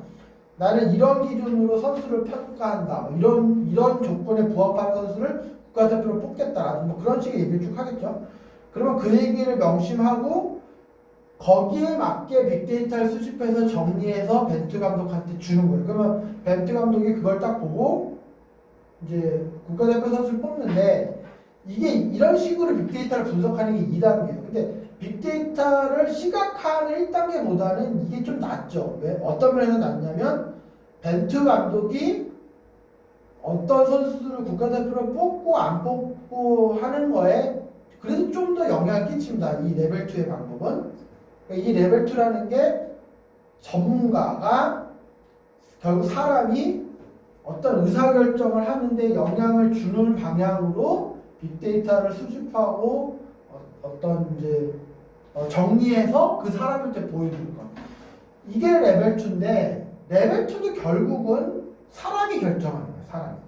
Speaker 1: 나는 이런 기준으로 선수를 평가한다. 이런 조건에 부합하는 선수를 국가대표로 뽑겠다. 뭐 그런 식의 얘기를 쭉 하겠죠. 그러면 그 얘기를 명심하고 거기에 맞게 빅데이터를 수집해서 정리해서 벤투 감독한테 주는 거예요. 그러면 벤투 감독이 그걸 딱 보고 이제 국가대표 선수를 뽑는데 이게 이런 식으로 빅데이터를 분석하는 게 2단계예요. 근데 빅데이터를 시각화하는 1단계보다는 이게 좀 낫죠. 왜? 어떤 면에서 낫냐면 벤투 감독이 어떤 선수를 국가대표로 뽑고 안 뽑고 하는 거에 그래도 좀 더 영향을 끼칩니다. 이 레벨 2의 방법은. 그러니까 이 레벨 2라는 게 전문가가 결국 사람이 어떤 의사결정을 하는데 영향을 주는 방향으로 빅데이터를 수집하고 어떤 이제 정리해서 그 사람한테 보여주는 것. 이게 레벨 2인데 레벨 2도 결국은 사람이 결정하는 거예요.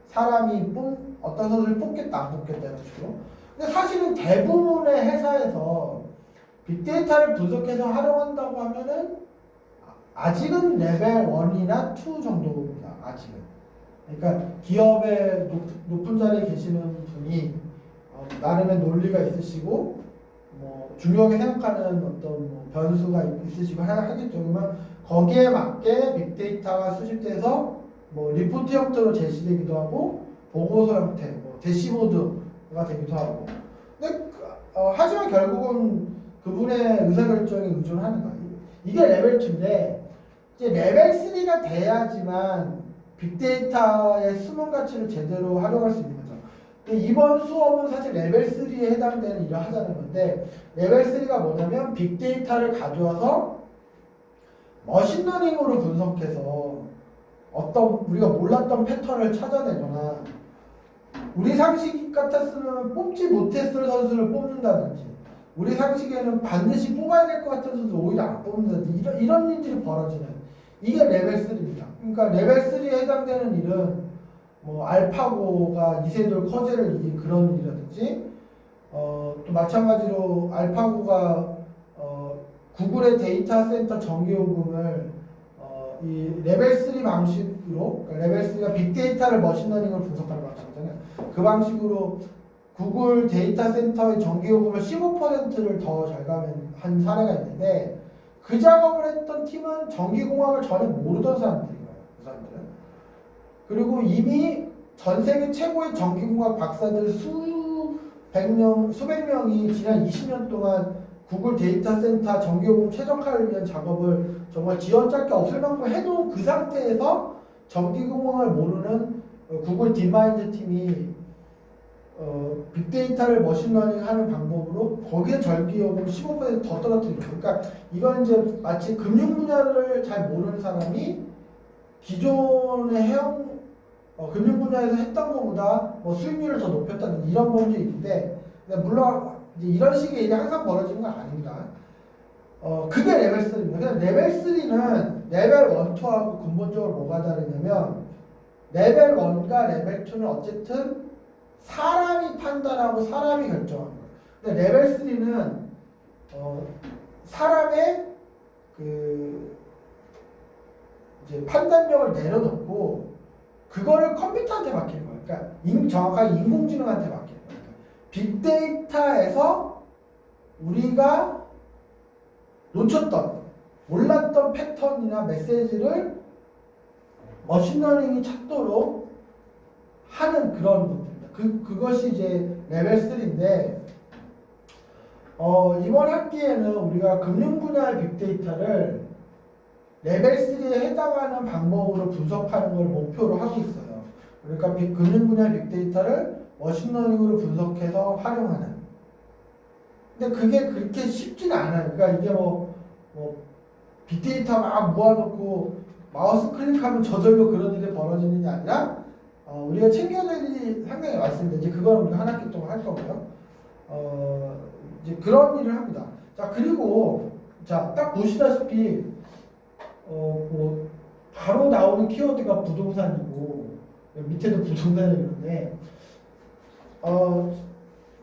Speaker 1: 사람이 어떤 선수를 뽑겠다 안 뽑겠다 이런 식으로. 근데 사실은 대부분의 회사에서 빅데이터를 분석해서 활용한다고 하면은 아직은 레벨 1이나 2 정도입니다. 아직은. 그러니까 기업의 높은 자리에 계시는 분이 나름의 논리가 있으시고 뭐 중요하게 생각하는 어떤 뭐 변수가 있으시고 하겠죠. 그러면 거기에 맞게 빅데이터가 수집돼서 뭐 리포트 형태로 제시되기도 하고 보고서 형태, 뭐 대시보드가 되기도 하고. 근데 하지만 결국은 그분의 의사결정에 의존하는 거예요. 이게 레벨 2인데 이제 레벨 3가 돼야지만 빅데이터의 숨은 가치를 제대로 활용할 수 있는 거죠. 근데 이번 수업은 사실 레벨 3에 해당되는 일을 하자는 건데 레벨 3가 뭐냐면 빅데이터를 가져와서 머신러닝으로 분석해서 어떤 우리가 몰랐던 패턴을 찾아내거나 우리 상식 같았으면 뽑지 못했을 선수를 뽑는다든지 우리 상식에는 반드시 뽑아야 될 것 같은 선수 오히려 안 뽑는다든지 이런 일들이 벌어지는 이게 레벨 3입니다. 그러니까 레벨 3에 해당되는 일은 뭐 알파고가 이세돌 커제를 이긴 그런 일이라든지 또 마찬가지로 알파고가 구글의 데이터 센터 전기요금을 이 레벨 3 방식으로 그러니까 레벨 3가 빅데이터를 머신러닝으로 분석하는 방식이잖아요. 그 방식으로 구글 데이터 센터의 전기요금을 15%를 더 절감한 사례가 있는데 그 작업을 했던 팀은 전기공학을 전혀 모르던 사람들인 거예요. 그 사람들은. 그리고 이미 전 세계 최고의 전기공학 박사들 수백 명이 지난 20년 동안 구글 데이터 센터 전기요금 최적화를 위한 작업을 정말 지연짤게 없을 만큼 해놓은 그 상태에서 전기공학을 모르는 구글 딥마인드 팀이 빅데이터를 머신러닝 하는 방법으로 거기에 전기요금 15%더 떨어뜨리는 거예요. 그러니까 이건 이제 마치 금융 분야를 잘 모르는 사람이 기존의 금융 분야에서 했던 것보다 뭐 수익률을 더 높였다는 이런 범죄인데 물론 이제 이런 식의 일이 항상 벌어지는 건 아닙니다. 그게 레벨 3입니다. 그냥 레벨 3는 레벨 1, 2하고 근본적으로 뭐가 다르냐면 레벨 1과 레벨 2는 어쨌든 사람이 판단하고 사람이 결정하는 거예요. 근데 레벨 3는 사람의 그 이제 판단력을 내려놓고 그거를 컴퓨터한테 맡기는 거예요. 그러니까 정확하게 인공지능한테 맡기는 거예요. 빅데이터에서 우리가 놓쳤던 몰랐던 패턴이나 메시지를 머신러닝이 찾도록 하는 그런 것들입니다. 그것이 이제 레벨 3인데 이번 학기에는 우리가 금융 분야의 빅데이터를 레벨 3에 해당하는 방법으로 분석하는 걸 목표로 하고 있어요. 그러니까 금융 분야의 빅데이터를 머신러닝으로 분석해서 활용하는. 근데 그게 그렇게 쉽진 않아요. 그러니까 이게 뭐 빅데이터 막 모아놓고 마우스 클릭하면 저절로 그런 일이 벌어지는 게 아니라 우리가 챙겨야 될 일이 상당히 많습니다. 이제 그거는 우리가 한 학기 동안 할 거고요. 이제 그런 일을 합니다. 자, 그리고 딱 보시다시피 뭐 바로 나오는 키워드가 부동산이고 밑에도 부동산이 있는데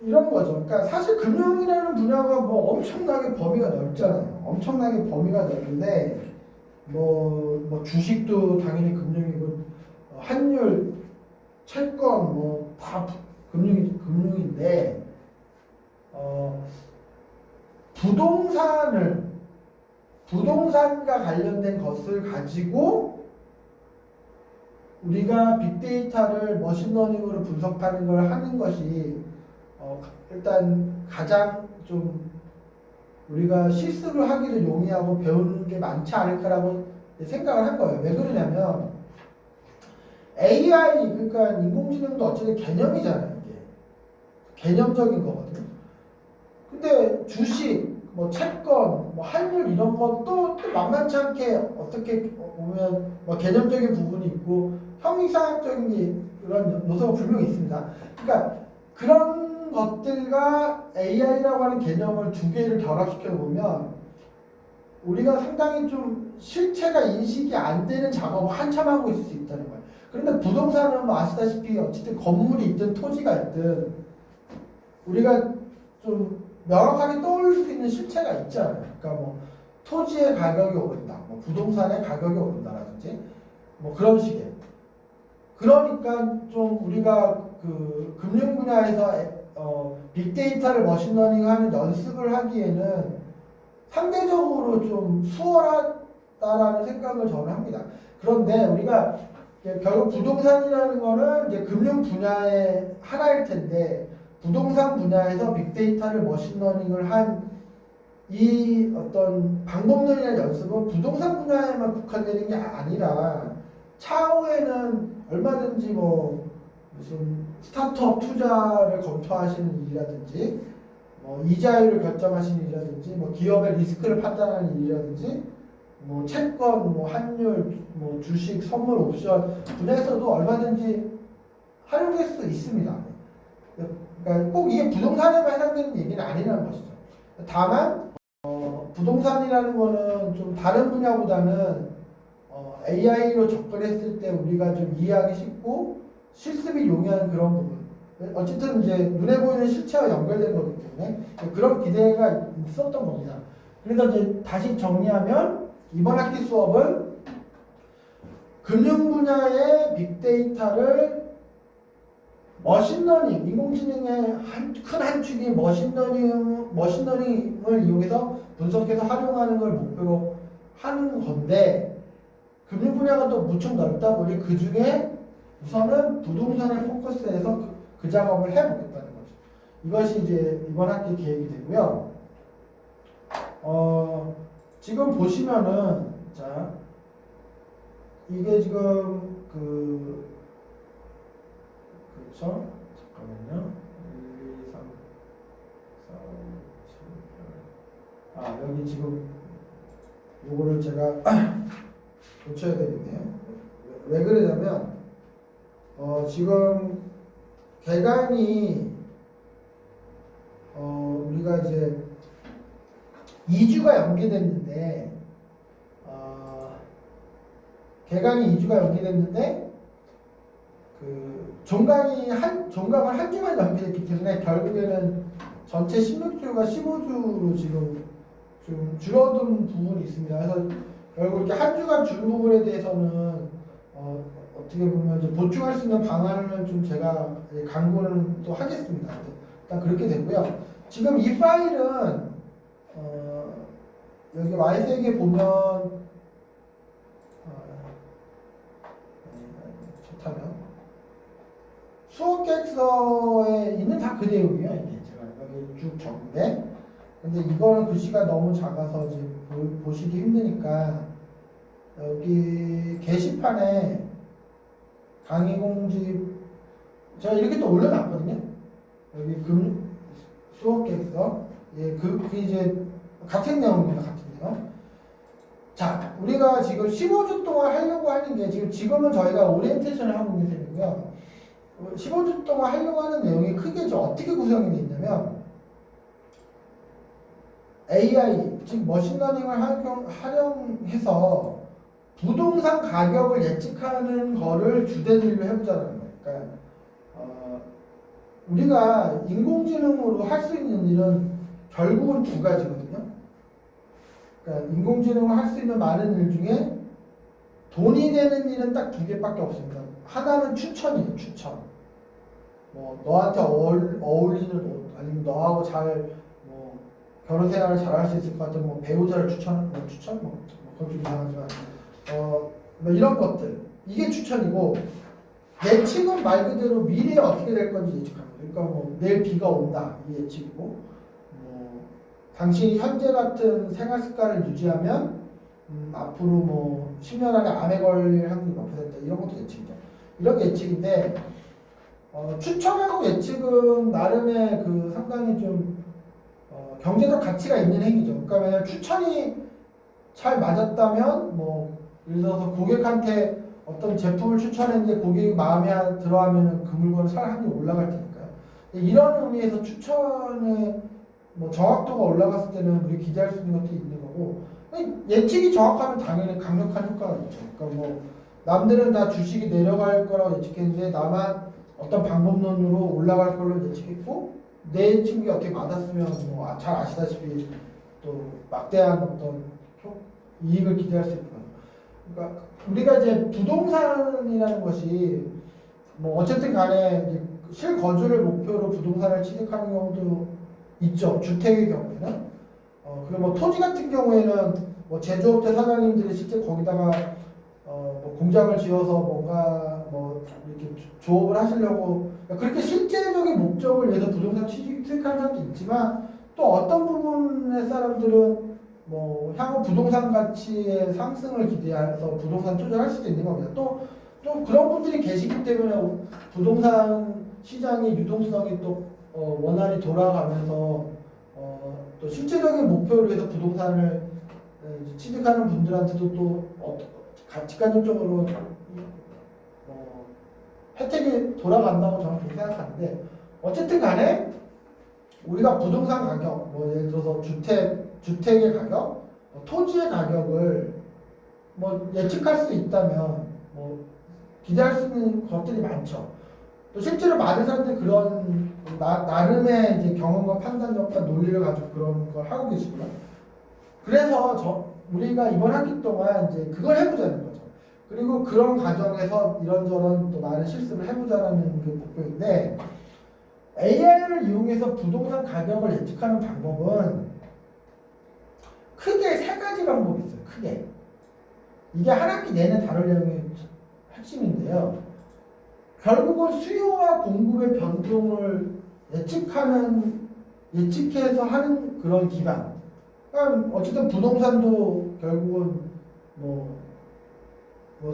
Speaker 1: 이런 거죠. 그러니까 사실 금융이라는 분야가 뭐 엄청나게 범위가 넓잖아요. 엄청나게 범위가 넓은데 뭐 주식도 당연히 금융이고 환율, 채권 뭐 다 금융인데 부동산과 관련된 것을 가지고 우리가 빅데이터를 머신러닝으로 분석하는 걸 하는 것이 일단 가장 좀 우리가 실습을 하기도 용이하고 배우는 게 많지 않을까라고 생각을 한 거예요. 왜 그러냐면 AI 그러니까 인공지능도 어쨌든 개념이잖아요. 이게 개념적인 거거든요. 근데 주식, 뭐 채권, 뭐 환율 이런 것도 또 만만치 않게 어떻게 보면 뭐 개념적인 부분이 있고 형이상학적인 그런 요소가 분명히 있습니다. 그러니까 그런 것들과 AI라고 하는 개념을 두 개를 결합시켜 보면 우리가 상당히 좀 실체가 인식이 안 되는 작업을 한참 하고 있을 수 있다는 거예요. 그런데 부동산은 뭐 아시다시피 어쨌든 건물이 있든 토지가 있든 우리가 좀 명확하게 떠올릴 수 있는 실체가 있잖아요. 그러니까 뭐 토지의 가격이 오른다, 뭐 부동산의 가격이 오른다라든지 뭐 그런 식의. 그러니까 좀 우리가 그 금융 분야에서 빅데이터를 머신러닝하는 연습을 하기에는 상대적으로 좀 수월하다라는 생각을 저는 합니다. 그런데 우리가 결국 부동산이라는 거는 이제 금융 분야의 하나일 텐데 부동산 분야에서 빅데이터를 머신러닝을 한 이 어떤 방법론이나 연습은 부동산 분야에만 국한되는 게 아니라 차후에는 얼마든지 뭐 무슨 스타트업 투자를 검토하시는 일이라든지 뭐 이자율을 결정하시는 일이라든지 뭐 기업의 리스크를 판단하는 일이라든지 뭐 채권, 뭐 환율, 뭐 주식, 선물, 옵션 분야에서도 얼마든지 활용될 수 있습니다. 그러니까 꼭 이게 부동산에만 해당되는 얘기는 아니라는 것이죠. 다만 부동산이라는 거는 좀 다른 분야보다는 AI로 접근했을 때 우리가 좀 이해하기 쉽고 실습이 용이한 그런 부분. 어쨌든 이제 눈에 보이는 실체와 연결된 거기 때문에 그런 기대가 있었던 겁니다. 그래서 이제 다시 정리하면 이번 학기 수업은 금융 분야의 빅데이터를 머신러닝, 인공지능의 큰 한 축이 머신러닝을 이용해서 분석해서 활용하는 걸 목표로 하는 건데 금융 분야가 또 무척 넓다 보니 그 중에 우선은 부동산을 포커스해서 그 작업을 해보겠다는 거죠. 이것이 이제 이번 학기 계획이 되고요. 지금 보시면은 자 이게 지금 그렇죠? 잠깐만요. 1, 2, 3, 4, 5, 7, 8. 여기 지금 요거를 제가 고쳐야 되겠네요. 왜 그러냐면 지금 개강이 우리가 이제 2주가 연기됐는데 개강이 2주가 연기됐는데 그 종강을 한 주만 연기됐기 때문에 결국에는 전체 16주가 15주로 지금 좀 줄어든 부분이 있습니다. 그래서 결국 이렇게 한 주간 준 부분에 대해서는 어떻게 보면 이제 보충할 수 있는 방안을 좀 제가 강구는 또 하겠습니다. 일단 그렇게 되고요. 지금 이 파일은 여기 와이색에 보면 좋다면 수업 계획서에 있는 다 그 내용이에요. 이게 제가 여기 쭉 적은데 근데 이거는 글씨가 너무 작아서 지금 보시기 힘드니까 여기 게시판에 강의 공지 제가 이렇게 또 올려놨거든요. 여기 수업 계획서 그 이제 같은 내용입니다. 같은 내용. 자, 우리가 지금 15주 동안 하려고 하는 게 지금은 저희가 오리엔테이션을 하고 있는 셈이고요. 15주 동안 하려고 하는 내용이 크게 어떻게 구성이 되어 있냐면 AI, 즉 머신러닝을 활용해서 부동산 가격을 예측하는 거를 주된 일로 해보자는 거예요. 그러니까 우리가 인공지능으로 할 수 있는 일은 결국은 두 가지거든요. 그러니까 인공지능을 할 수 있는 많은 일 중에 돈이 되는 일은 딱 두 개밖에 없습니다. 하나는 추천이에요. 추천. 뭐 너한테 어울리는 옷 아니면 너하고 잘 결혼 생활을 잘할 수 있을 것 같은 뭐 배우자를 그건 좀 이상하지만 뭐 이런 것들 이게 추천이고 예측은 말 그대로 미래에 어떻게 될 건지 예측하는 거예요. 그러니까 뭐 내일 비가 온다 이 예측이고 뭐 당신이 현재 같은 생활 습관을 유지하면 앞으로 뭐 10년 안에 암에 걸릴 확률이 몇 퍼센트 이런 것도 예측이죠. 이런 게 예측인데 추천하고 예측은 나름의 그 상당히 좀 경제적 가치가 있는 행위죠. 그러니까 만약 추천이 잘 맞았다면 뭐 예를 들어서 고객한테 어떤 제품을 추천했는데 고객이 마음에 들어하면 그 물건을 살 확률이 올라갈 테니까요. 이런 의미에서 추천의 뭐 정확도가 올라갔을 때는 우리 기대할 수 있는 것도 있는 거고 예측이 정확하면 당연히 강력한 효과가 있죠. 그러니까 뭐 남들은 다 주식이 내려갈 거라고 예측했는데 나만 어떤 방법론으로 올라갈 걸로 예측했고 내 친구가 어떻게 맞았으면 뭐 잘 아시다시피 또 막대한 어떤 이익을 기대할 수 있는 거죠. 그러니까 우리가 이제 부동산이라는 것이 뭐 어쨌든 간에 이제 실거주를 목표로 부동산을 취득하는 경우도 있죠. 주택의 경우에는. 그리고 뭐 토지 같은 경우에는 뭐 제조업체 사장님들이 실제 거기다가 뭐 공장을 지어서 뭔가 뭐 이렇게 조업을 하시려고 그렇게 실제적인 목적을 위해서 부동산 취득하는 사람도 있지만 또 어떤 부분의 사람들은 뭐 향후 부동산 가치의 상승을 기대해서 부동산 투자할 수도 있는 겁니다. 또 그런 분들이 계시기 때문에 부동산 시장의 유동성이 또 원활히 돌아가면서 또 실제적인 목표를 위해서 부동산을 취득하는 분들한테도 또 가치관적으로 혜택이 돌아간다고 저는 그렇게 생각하는데 어쨌든 간에 우리가 부동산 가격, 뭐 예를 들어서 주택의 가격, 토지의 가격을 뭐 예측할 수 있다면 뭐 기대할 수 있는 것들이 많죠. 또 실제로 많은 사람들이 그런 나름의 이제 경험과 판단력과 논리를 가지고 그런 걸 하고 계시고요. 그래서 우리가 이번 학기 동안 이제 그걸 해보자는 거죠. 그리고 그런 과정에서 이런저런 또 많은 실습을 해보자라는 그 목표인데 AI를 이용해서 부동산 가격을 예측하는 방법은 크게 세 가지 방법이 있어요. 크게. 이게 한 학기 내내 다룰 내용의 핵심인데요. 결국은 수요와 공급의 변동을 예측해서 하는 그런 기반. 그러니까 어쨌든 부동산도 결국은 뭐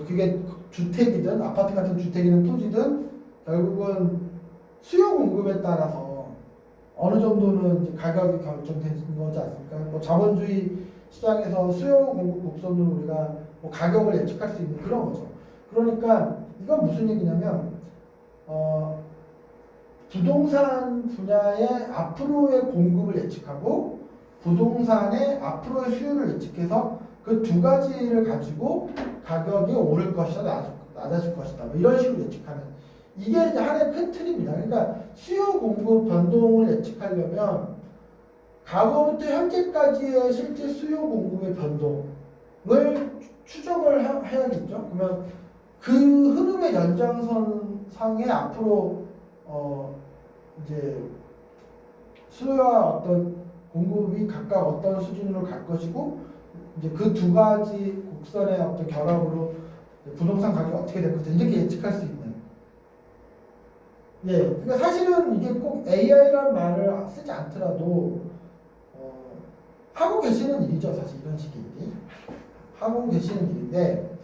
Speaker 1: 그게 주택이든 아파트 같은 주택이든 토지든 결국은 수요 공급에 따라서 어느 정도는 이제 가격이 결정되는 거지 않습니까? 뭐 자본주의 시장에서 수요 공급 곡선으로 우리가 뭐 가격을 예측할 수 있는 그런 거죠. 그러니까 이건 무슨 얘기냐면 부동산 분야의 앞으로의 공급을 예측하고 부동산의 앞으로의 수요를 예측해서 그 두 가지를 가지고 가격이 오를 것이다 낮아질 것이다 뭐 이런 식으로 예측하는 이게 이제 하나의 큰 틀입니다. 그러니까 수요 공급 변동을 예측하려면 과거부터 현재까지의 실제 수요 공급의 변동을 추적을 해야겠죠. 그러면 그 흐름의 연장선상에 앞으로 이제 수요와 어떤 공급이 각각 어떤 수준으로 갈 것이고 이제 그 두 가지 곡선의 어떤 결합으로 부동산 가격이 어떻게 될 것인지 이렇게 예측할 수 있는. 예, 그러니까 사실은 이게 꼭 AI라는 말을 쓰지 않더라도 하고 계시는 일이죠, 사실 이런 식의 일이 하고 계시는 일인데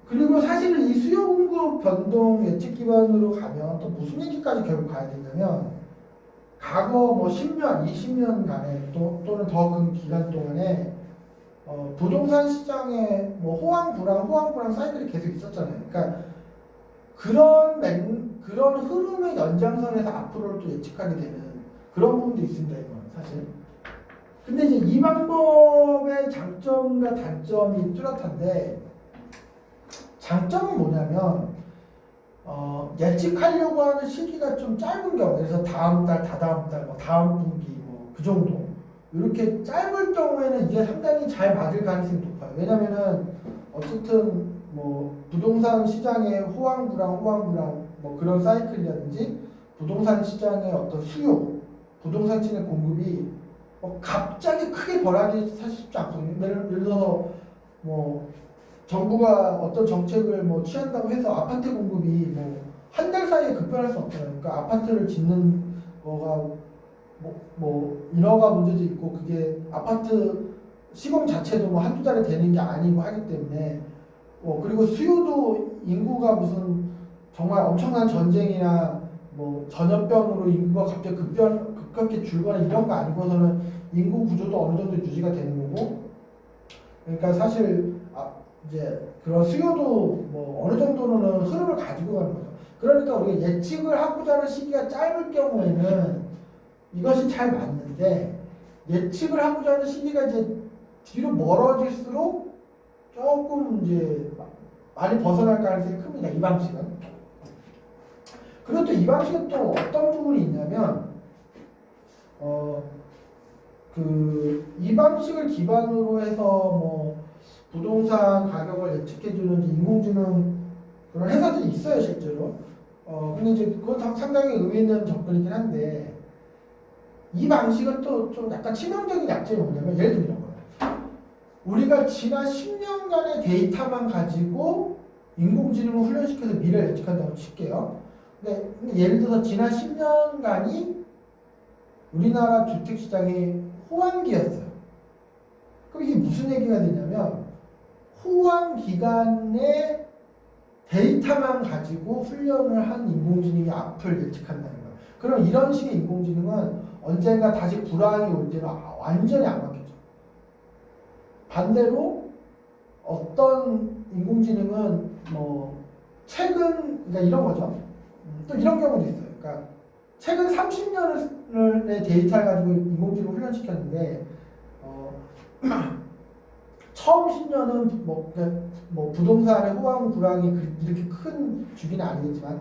Speaker 1: 그리고 사실은 이 수요 공급 변동 예측 기반으로 가면 또 무슨 얘기까지 결국 가야 되냐면 과거 뭐 10년, 20년간에 또는 더 긴 기간 동안에 부동산 시장에 뭐 호황 불황 사이클이 계속 있었잖아요. 그러니까 그런 흐름의 연장선에서 앞으로를 또 예측하게 되는 그런 부분도 있습니다. 이건 사실. 근데 이제 이 방법의 장점과 단점이 뚜렷한데 장점은 뭐냐면 예측하려고 하는 시기가 좀 짧은 경우, 그래서 다음 달, 다다음 달, 뭐 다음 분기 뭐 그 정도 이렇게 짧을 경우에는 이게 상당히 잘 맞을 가능성이 높아요. 왜냐면은 어쨌든 뭐 부동산 시장의 호황 불황 뭐 그런 사이클이라든지 부동산 시장의 어떤 수요, 부동산 시장의 공급이 갑자기 크게 벌어지기 사실 쉽지 않거든요. 예를 들어서 뭐 정부가 어떤 정책을 뭐 취한다고 해서 아파트 공급이 뭐 한 달 사이에 급변할 수 없잖아요. 그러니까 아파트를 짓는 거가 뭐 인허가 문제도 있고 그게 아파트 시공 자체도 뭐 한두 달에 되는 게 아니고 하기 때문에 그리고 수요도 인구가 무슨 정말 엄청난 전쟁이나 뭐 전염병으로 인구가 갑자기 급격히 줄거나 이런 거 아니고서는 인구 구조도 어느 정도 유지가 되는 거고 그러니까 사실 이제 그런 수요도 뭐 어느 정도는 흐름을 가지고 가는 거죠. 그러니까 우리가 예측을 하고자 하는 시기가 짧을 경우에는 이것이 잘 맞는데 예측을 하고자 하는 시기가 이제 뒤로 멀어질수록 조금 이제 많이 벗어날 가능성이 큽니다. 이 방식은. 그리고 또 이 방식은 또 어떤 부분이 있냐면 이 방식을 기반으로 해서 뭐 부동산 가격을 예측해주는 인공지능 그런 회사들이 있어요 실제로. 근데 이제 그건 상당히 의미 있는 접근이긴 한데 이 방식은 또 좀 약간 치명적인 약점이 뭐냐면 예를 들면 이런 거예요. 우리가 지난 10년간의 데이터만 가지고 인공지능을 훈련시켜서 미래를 예측한다고 칠게요. 근데 예를 들어서 지난 10년간이 우리나라 주택시장이 호황기였어요. 그럼 이게 무슨 얘기가 되냐면 호황 기간의 데이터만 가지고 훈련을 한 인공지능이 앞을 예측한다는 거예요. 그럼 이런 식의 인공지능은 언젠가 다시 불황이 올 때는 완전히 안 바뀌죠. 반대로 어떤 인공지능은 뭐 최근 그러니까 이런 거죠. 또 이런 경우도 있어요. 그러니까 최근 30년의 데이터를 가지고 인공지능을 훈련시켰는데 처음 10년은 뭐 부동산의 호황 불황이 이렇게 큰 주기는 아니겠지만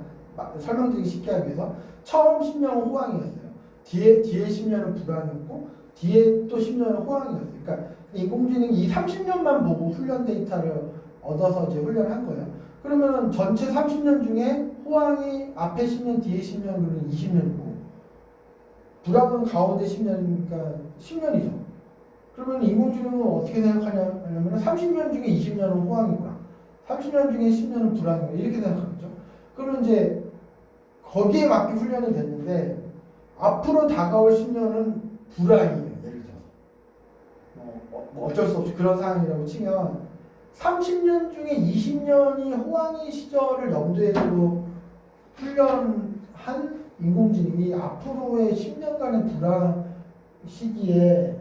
Speaker 1: 설명드리기 쉽게 하기 위해서 처음 10년은 호황이었어요. 뒤에 10년은 불황이었고 뒤에 또 10년은 호황이었어요. 그러니까 인공지능이 이 30년만 보고 훈련 데이터를 얻어서 이제 훈련한 거예요. 그러면은 전체 30년 중에 호황이 앞에 10년, 뒤에 10년, 그러면 20년이고 불황은 가운데 10년이니까 10년이죠. 그러면 인공지능은 어떻게 생각하냐면 30년 중에 20년은 호황이구나. 30년 중에 10년은 불황이구나. 이렇게 생각하겠죠. 그러면 이제 거기에 맞게 훈련이 됐는데 앞으로 다가올 10년은 불황이에요. 예를 들어서. 뭐 어쩔 수 없이 그런 상황이라고 치면 30년 중에 20년이 호황의 시절을 염두에 두고 훈련한 인공지능이 앞으로의 10년간의 불황 시기에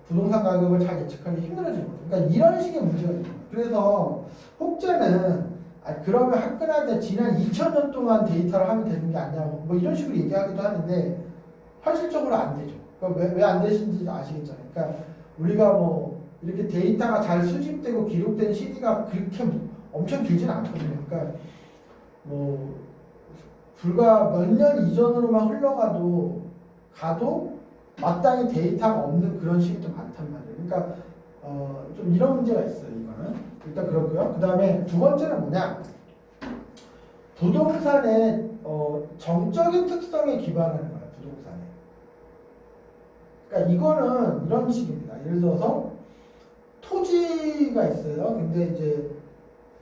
Speaker 1: 부동산 가격을 잘 예측하기 힘들어지는 거죠. 그러니까 이런 식의 문제가 있는 거예요. 그래서 혹자는 그러면 화끈하게 지난 2000년 동안 데이터를 하면 되는 게 아니냐고 뭐 이런 식으로 얘기하기도 하는데 현실적으로 안 되죠. 그러니까 왜 안 되시는지 아시겠잖아요. 그러니까 우리가 뭐 이렇게 데이터가 잘 수집되고 기록된 시기가 그렇게 엄청 길지는 않거든요. 그러니까 뭐 불과 몇 년 이전으로만 흘러가도 마땅히 데이터가 없는 그런 시기도 많단 말이에요. 그러니까 좀 이런 문제가 있어요. 이거는 일단 그렇고요. 그 다음에 두 번째는 뭐냐? 부동산의 정적인 특성에 기반하는 거예요. 부동산에. 그러니까 이거는 이런 식입니다. 예를 들어서 토지가 있어요. 근데 이제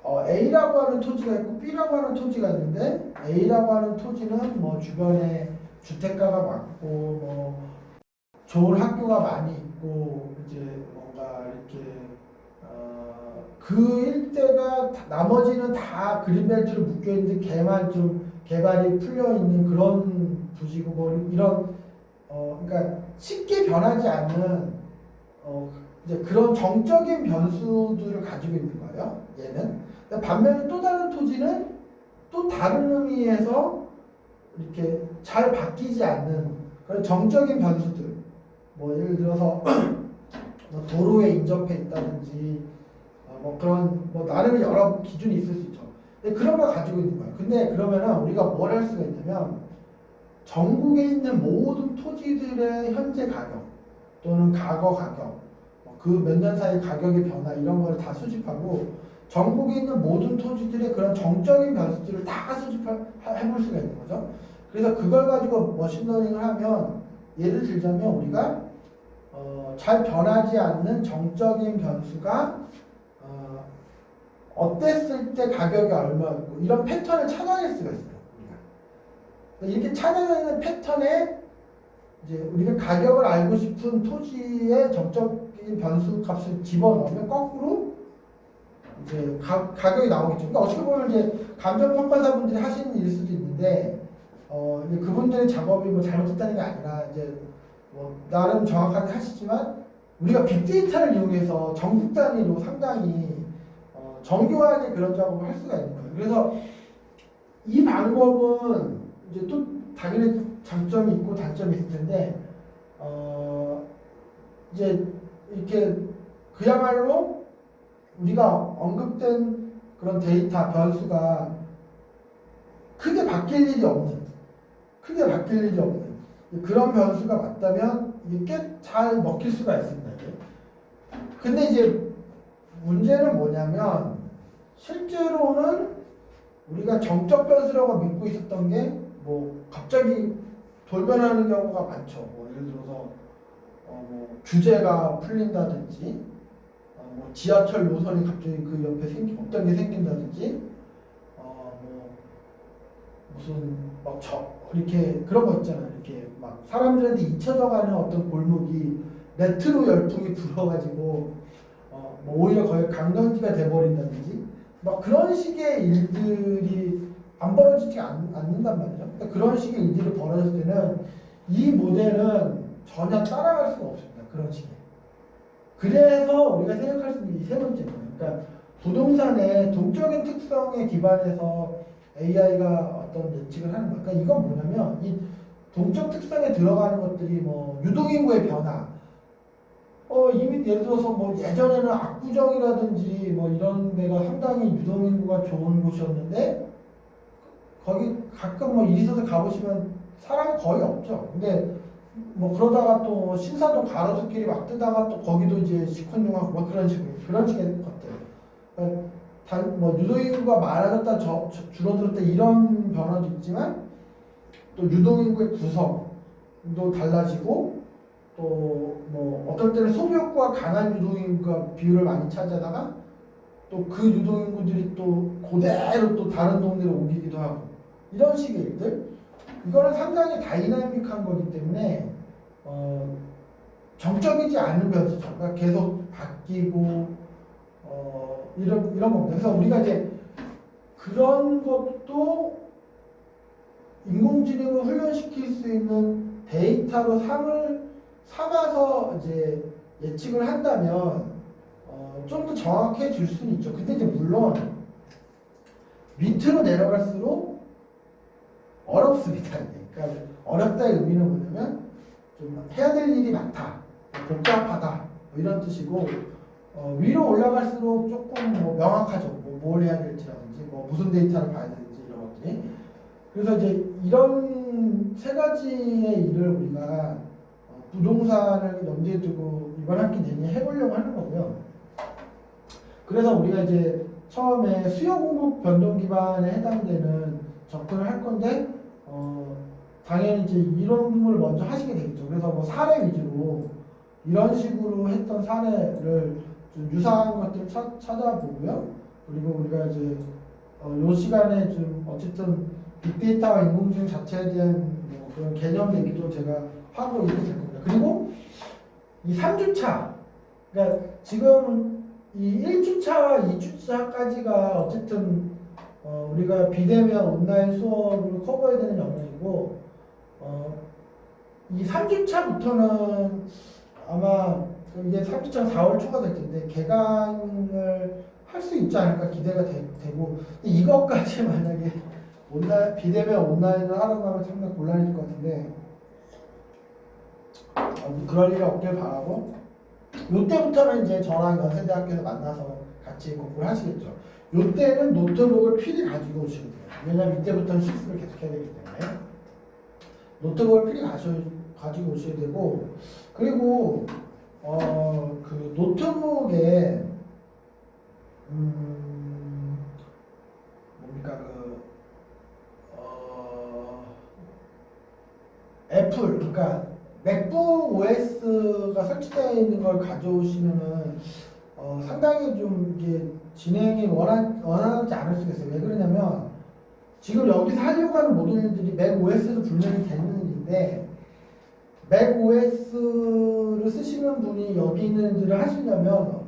Speaker 1: A라고 하는 토지가 있고 B라고 하는 토지가 있는데 A라고 하는 토지는 뭐 주변에 주택가가 많고 뭐 좋은 학교가 많이 있고 이제 뭔가 이렇게 그 일대가 나머지는 다 그린벨트로 묶여 있는데 걔만 좀 개발이 풀려 있는 그런 부지고 뭐 이런 그러니까 쉽게 변하지 않는 이제 그런 정적인 변수들을 가지고 있는 거예요. 얘는. 반면에 또 다른 토지는 또 다른 의미에서 이렇게 잘 바뀌지 않는 그런 정적인 변수들. 뭐 예를 들어서 뭐 도로에 인접해 있다든지 뭐 그런 뭐 나름의 여러 기준이 있을 수 있죠. 근데 그런 걸 가지고 있는 거예요. 근데 그러면은 우리가 뭘 할 수가 있냐면 전국에 있는 모든 토지들의 현재 가격 또는 과거 가격 그 몇 년 사이 가격의 변화 이런 걸 다 수집하고 전국에 있는 모든 토지들의 그런 정적인 변수들을 다 수집해볼 수가 있는 거죠. 그래서 그걸 가지고 머신러닝을 하면 예를 들자면 우리가 잘 변하지 않는 정적인 변수가 어땠을 때 가격이 얼마였고 이런 패턴을 찾아낼 수가 있어요. 우리가. 이렇게 찾아내는 패턴에 이제 우리가 가격을 알고 싶은 토지의 정적인 변수 값을 집어넣으면 거꾸로 이제 가격이 나오겠죠. 그러니까 어떻게 보면 이제 감정평가사분들이 하시는 일 수도 있는데 이제 그분들의 작업이 뭐 잘못됐다는 게 아니라 이제 뭐 나름 정확하게 하시지만 우리가 빅데이터를 이용해서 전국 단위로 상당히 정교하게 그런 작업을 할 수가 있는 거예요. 그래서 이 방법은 이제 또 당연히 장점이 있고 단점이 있을 텐데 이제 이렇게 그야말로 우리가 언급된 그런 데이터 변수가 크게 바뀔 일이 없는 그런 변수가 맞다면 이게 꽤 잘 먹힐 수가 있습니다. 이게. 근데 이제 문제는 뭐냐면 실제로는 우리가 정적 변수라고 믿고 있었던 게 뭐 갑자기 돌변하는 경우가 많죠. 뭐 예를 들어서 뭐 규제가 풀린다든지 뭐 지하철 노선이 갑자기 그 옆에 없던 게 생긴다든지 뭐 무슨 막 이렇게 그런 거 있잖아요. 이렇게 막 사람들한테 잊혀져가는 어떤 골목이 메트로 열풍이 불어가지고 뭐 오히려 거의 관광지가 돼버린다든지 막 그런 식의 일들이 안 벌어지지 않는단 말이죠. 그러니까 그런 식의 일들이 벌어졌을 때는 이 모델은 전혀 따라갈 수가 없습니다. 그런 식의. 그래서 우리가 생각할 수 있는 이 세 번째 거예요. 그러니까 부동산의 동적인 특성에 기반해서 AI가 어떤 예측을 하는 거예요. 그러니까 이건 뭐냐면 이 동적 특성에 들어가는 것들이 뭐 유동인구의 변화, 이미 예를 들어서 뭐 예전에는 압구정이라든지 뭐 이런 데가 상당히 유동인구가 좋은 곳이었는데 거기 가끔 뭐 일 있어서 가보시면 사람이 거의 없죠. 근데 뭐 그러다가 또 신사동 가로수길이 막 뜨다가 또 거기도 이제 시큰둥하고 뭐 그런 식의 것들. 그러니까 뭐 유동인구가 많아졌다 줄어들었다 이런 변화도 있지만 또 유동인구의 구성도 달라지고 또 뭐 어떨 때는 소비욕구가 강한 유동인구가 비율을 많이 차지하다가 또 그 유동인구들이 또 그대로 또 다른 동네로 옮기기도 하고 이런 식의 일들 이거는 상당히 다이나믹한 거기 때문에 정적이지 않은 변수죠. 그러니까 계속 바뀌고 이런 겁니다. 그래서 우리가 이제 그런 것도 인공지능을 훈련시킬 수 있는 데이터로 삼아서 이제 예측을 한다면 좀 더 정확해질 수는 있죠. 근데 이제 물론 밑으로 내려갈수록 어렵습니다. 그러니까 어렵다의 의미는 뭐냐면 좀 해야 될 일이 많다, 복잡하다 뭐 이런 뜻이고 위로 올라갈수록 조금 뭐 명확하죠. 뭘 해야 될지라든지 뭐 무슨 데이터를 봐야 되는지 이런 것들이. 그래서 이제 이런 세 가지의 일을 우리가 부동산을 염두에 두고 이번 학기 내내 해보려고 하는 거고요. 그래서 우리가 이제 처음에 수요 공급 변동 기반에 해당되는 접근을 할 건데 당연히 이제 이론을 먼저 하시게 되겠죠. 그래서 뭐 사례 위주로 이런 식으로 했던 사례를 좀 유사한 것들 찾아보고요. 그리고 우리가 이제 요 시간에 좀 어쨌든 빅데이터와 인공지능 자체에 대한 뭐 그런 개념 얘기도 제가 하고 이렇게 될 겁니다. 그리고 이 3주차, 그러니까 지금 이 1주차와 2주차까지가 어쨌든 우리가 비대면 온라인 수업을 커버해야 되는 영역이고 이 3주차부터는 아마 이게 3주차가 4월 초가 될 텐데 개강을 할 수 있지 않을까 기대가 되고 이것까지 만약에 비대면 온라인을 하라고 하면 상당히 곤란해질 것 같은데 그럴 일이 없길 바라고 요때부터는 이제 저랑 연세대학교에서 만나서 같이 공부를 하시겠죠. 요때는 노트북을 필히 가지고 오시면 돼요. 왜냐면 이때부터는 실습을 계속 해야 되기 때문에 노트북을 필히 가지고 오셔야 되고 그리고 그 노트북에 뭡니까 애플 그러니까 맥북 OS가 설치되어 있는 걸 가져오시면은 상당히 좀 이게 진행이 원활하지 않을 수가 있어요. 왜 그러냐면 지금 여기서 하려고 하는 모든 일들이 맥 OS에서 분명히 되는 일인데 맥 OS를 쓰시는 분이 여기 있는 일들을 하시려면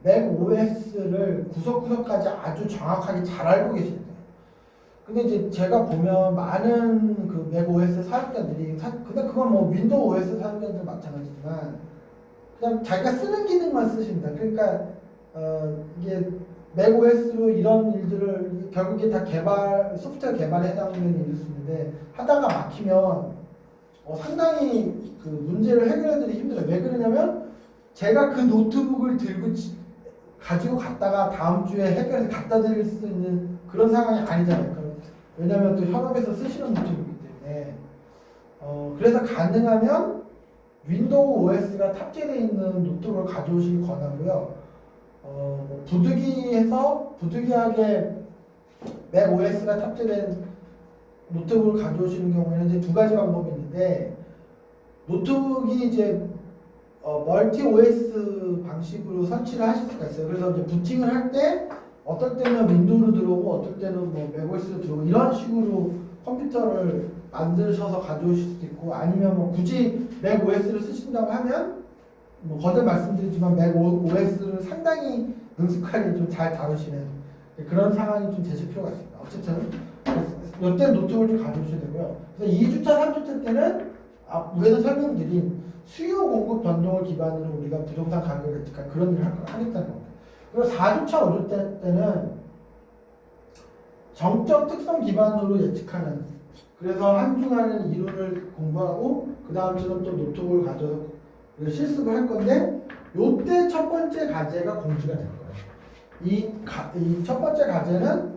Speaker 1: 맥 OS를 구석구석까지 아주 정확하게 잘 알고 계셔야 돼요. 근데 이제 제가 보면 많은 그 맥 OS 사용자들이 근데 그건 뭐 윈도우 OS 사용자들 마찬가지지만 그냥 자기가 쓰는 기능만 쓰십니다. 그러니까 이게 맥 OS로 이런 일들을 결국에 다 소프트웨어 개발에 해당되는 일을 쓰는데 하다가 막히면 상당히 그 문제를 해결해드리기 힘들어요. 왜 그러냐면 제가 그 노트북을 가지고 갔다가 다음 주에 해결해서 갖다 드릴 수 있는 그런 상황이 아니잖아요. 왜냐하면 또 현업에서 쓰시는 노트북이기 때문에 그래서 가능하면 윈도우 OS가 탑재되어 있는 노트북을 가져오시기 권하고요. 부득이하게 맥 OS가 탑재된 노트북을 가져오시는 경우에는 이제 두 가지 방법이 있는데 노트북이 이제 멀티 OS 방식으로 설치를 하실 수가 있어요. 그래서 이제 부팅을 할 때 어떨 때는 윈도우로 들어오고 어떨 때는 뭐 맥OS로 들어오고 이런 식으로 컴퓨터를 만드셔서 가져오실 수도 있고 아니면 뭐 굳이 맥OS를 쓰신다고 하면 뭐 거듭 말씀드리지만 맥OS를 상당히 능숙하게 좀 잘 다루시는 그런 상황이 좀 되실 필요가 있습니다. 어쨌든 이때 노트북을 좀 가져오셔야 되고요. 그래서 2주차, 3주차 때는 위에서 설명드린 수요 공급 변동을 기반으로 우리가 부동산 가격을 예측한 그런 일을 하겠다는 겁니다. 그리고 4주차, 5주차 때는 정적 특성 기반으로 예측하는 그래서 한 주간은 이론을 공부하고 그 다음 주는 또 노트북을 가져서 실습을 할 건데 요때 첫 번째 과제가 공지가 될 거예요. 이 첫 번째 과제는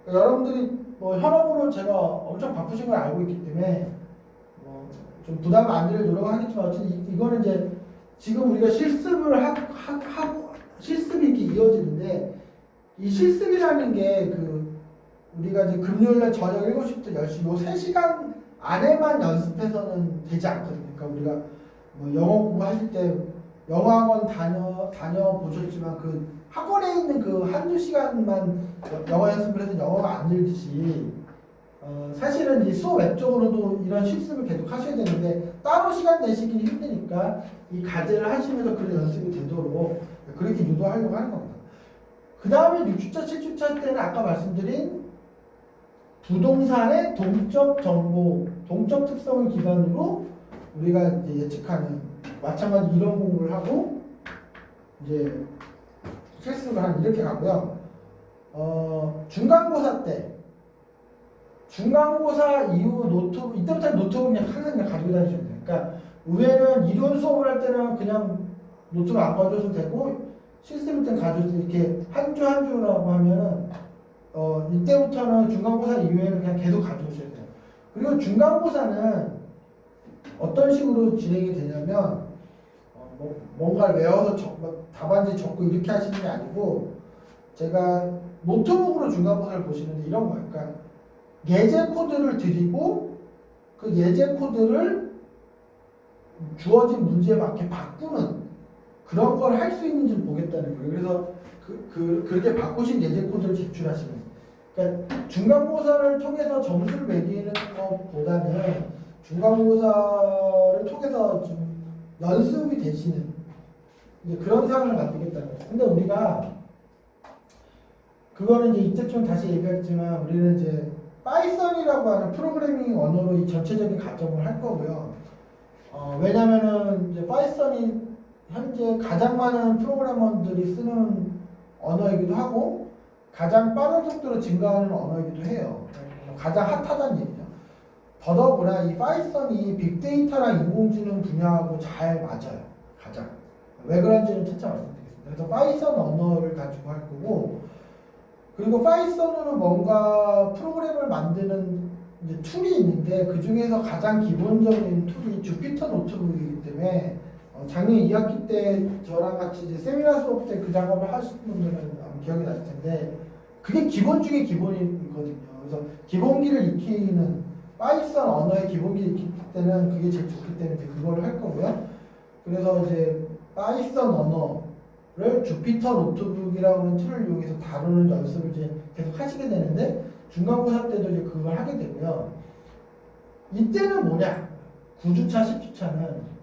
Speaker 1: 여러분들이 뭐 현업으로 제가 엄청 바쁘신 걸 알고 있기 때문에 좀 부담을 안 드릴 노력을 하겠지만 어쨌든 이거는 이제 지금 우리가 실습을 하고 실습이 이렇게 이어지는데 이 실습이라는 게 우리가 이제 금요일날 저녁 7시부터 10시 요 3시간 안에만 연습해서는 되지 않거든요. 그러니까 우리가 뭐 영어 공부하실 때 영어학원 다녀 보셨지만 그 학원에 있는 그 한두 시간만 영어 연습을 해서 영어가 안 늘듯이 사실은 이 수업 외적으로도 이런 실습을 계속 하셔야 되는데 따로 시간 내시기 힘드니까 이 과제를 하시면서 그런 연습이 되도록 그렇게 유도하려고 하는 겁니다. 그 다음에 6주차, 7주차 때는 아까 말씀드린 부동산의 동적 정보, 동적 특성을 기반으로 우리가 이제 예측하는 마찬가지 이론 공부를 하고 이제 실습을 하는 이렇게 가고요. 중간고사 때 중간고사 이후 노트북 이때부터 노트북 그냥 항상 그냥 가지고 다니셔야 돼요. 그러니까 의외는 이론 수업을 할 때는 그냥 노트북 안 가져오셔도 되고 실습일 땐 가져오셔도 이렇게 한 주 한 주라고 하면은 이때부터는 중간고사 이후에는 그냥 계속 가져오셔야 돼요. 그리고 중간고사는 어떤 식으로 진행이 되냐면 뭔가를 외워서 답안지 적고 이렇게 하시는 게 아니고 제가 노트북으로 중간고사를 보시는데 이런 거예요. 그러니까 예제 코드를 드리고 그 예제 코드를 주어진 문제에 맞게 바꾸는 그런 걸 할 수 있는지 보겠다는 거예요. 그래서 그렇게 바꾸신 예제 코드를 제출하시는 거예요. 그러니까 중간고사를 통해서 점수를 매기는 것보다는 중간고사를 통해서 좀 연습이 되시는 이제 그런 상황을 만들겠다는 거예요. 근데 우리가 그거는 이제 이때쯤 다시 얘기했지만 우리는 이제 파이썬이라고 하는 프로그래밍 언어로 이 전체적인 가정을 할 거고요. 왜냐면은 이제 파이썬이 현재 가장 많은 프로그래머들이 쓰는 언어이기도 하고 가장 빠른 속도로 증가하는 언어이기도 해요. 가장 핫하다는 얘기죠. 더더구나 이 파이썬이 빅데이터랑 인공지능 분야하고 잘 맞아요. 가장. 왜 그런지는 차차 말씀드리겠습니다. 그래서 파이썬 언어를 가지고 할 거고 그리고 파이썬으로 뭔가 프로그램을 만드는 이제 툴이 있는데 그 중에서 가장 기본적인 툴이 주피터 노트북이기 때문에 작년 2학기 때 저랑 같이 이제 세미나 수업 때 그 작업을 하신 분들은 아마 기억이 나실 텐데 그게 기본 중에 기본이거든요. 그래서 기본기를 익히는 파이썬 언어의 기본기를 익힐 때는 그게 제일 좋기 때문에 이제 그걸 할 거고요. 그래서 이제 파이썬 언어를 주피터 노트북이라고 하는 툴을 이용해서 다루는 연습을 이제 계속 하시게 되는데 중간고사 때도 이제 그걸 하게 되고요. 이때는 뭐냐? 9주차, 10주차는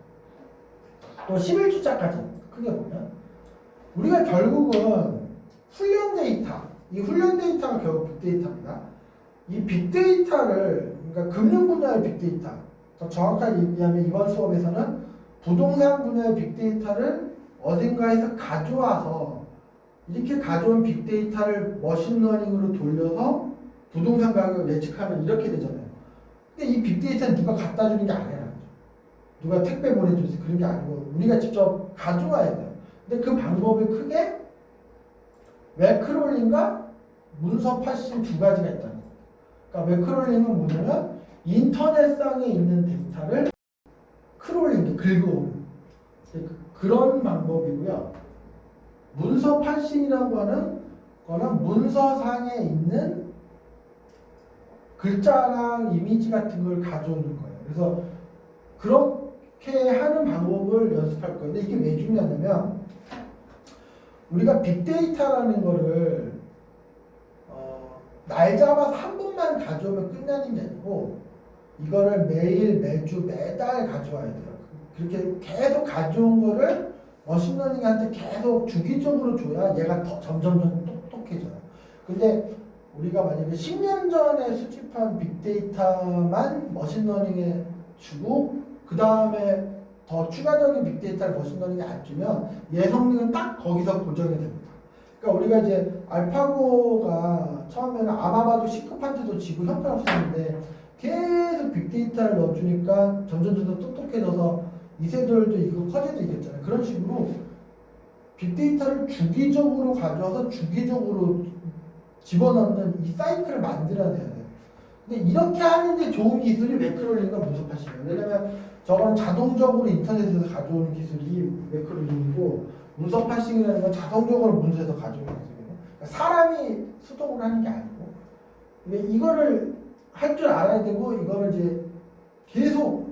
Speaker 1: 또 11주차까지 크게 보면 우리가 결국은 훈련 데이터, 이 훈련 데이터가 결국 빅데이터입니다. 이 빅데이터를 그러니까 금융 분야의 빅데이터, 더 정확하게 얘기하면 이번 수업에서는 부동산 분야의 빅데이터를 어딘가에서 가져와서 이렇게 가져온 빅데이터를 머신러닝으로 돌려서 부동산 가격을 예측하는 이렇게 되잖아요. 근데 이 빅데이터는 누가 갖다 주는 게 아니라 누가 택배 보내주세요 그런 게 아니고 우리가 직접 가져와야 돼요. 근데 그 방법이 크게 매크롤링과 문서 파싱 두 가지가 있다는 거예요. 그러니까 매크롤링은 뭐냐면 인터넷상에 있는 데이터를 크롤링, 긁어오는 그런 방법이고요. 문서 팔싱이라고 하는 거는 문서상에 있는 글자랑 이미지 같은 걸 가져오는 거예요. 그래서 그렇게 하는 방법을 연습할 거예요. 근데 이게 왜 중요하냐면 우리가 빅데이터라는 거를 날 잡아서 한 번만 가져오면 끝나는 게 아니고 이거를 매일, 매주, 매달 가져와야 돼요. 그렇게 계속 가져온 거를 머신러닝한테 계속 주기적으로 줘야 얘가 더 점점 똑똑해져요. 근데 우리가 만약에 10년 전에 수집한 빅데이터만 머신러닝에 주고 그 다음에 더 추가적인 빅데이터를 머신러닝에 안 주면 얘 성능은 딱 거기서 고정이 됩니다. 그러니까 우리가 이제 알파고가 처음에는 아마바도 시급한테도 지고 형편없었는데 계속 빅데이터를 넣어주니까 점점 똑똑해져서 이세돌도 이거 커제도 이겼잖아요. 그런 식으로 빅데이터를 주기적으로 가져와서 주기적으로 집어넣는 이 사이클을 만들어내야 돼요. 근데 이렇게 하는데 좋은 기술이 매크롤링과 문서 팔싱이에요. 왜냐면 저건 자동적으로 인터넷에서 가져오는 기술이 매크롤링이고 문서 팔싱이라는 건 자동적으로 문서에서 가져오는 기술이에요. 그러니까 사람이 수동으로 하는 게 아니고 근데 이거를 할 줄 알아야 되고 이거를 이제 계속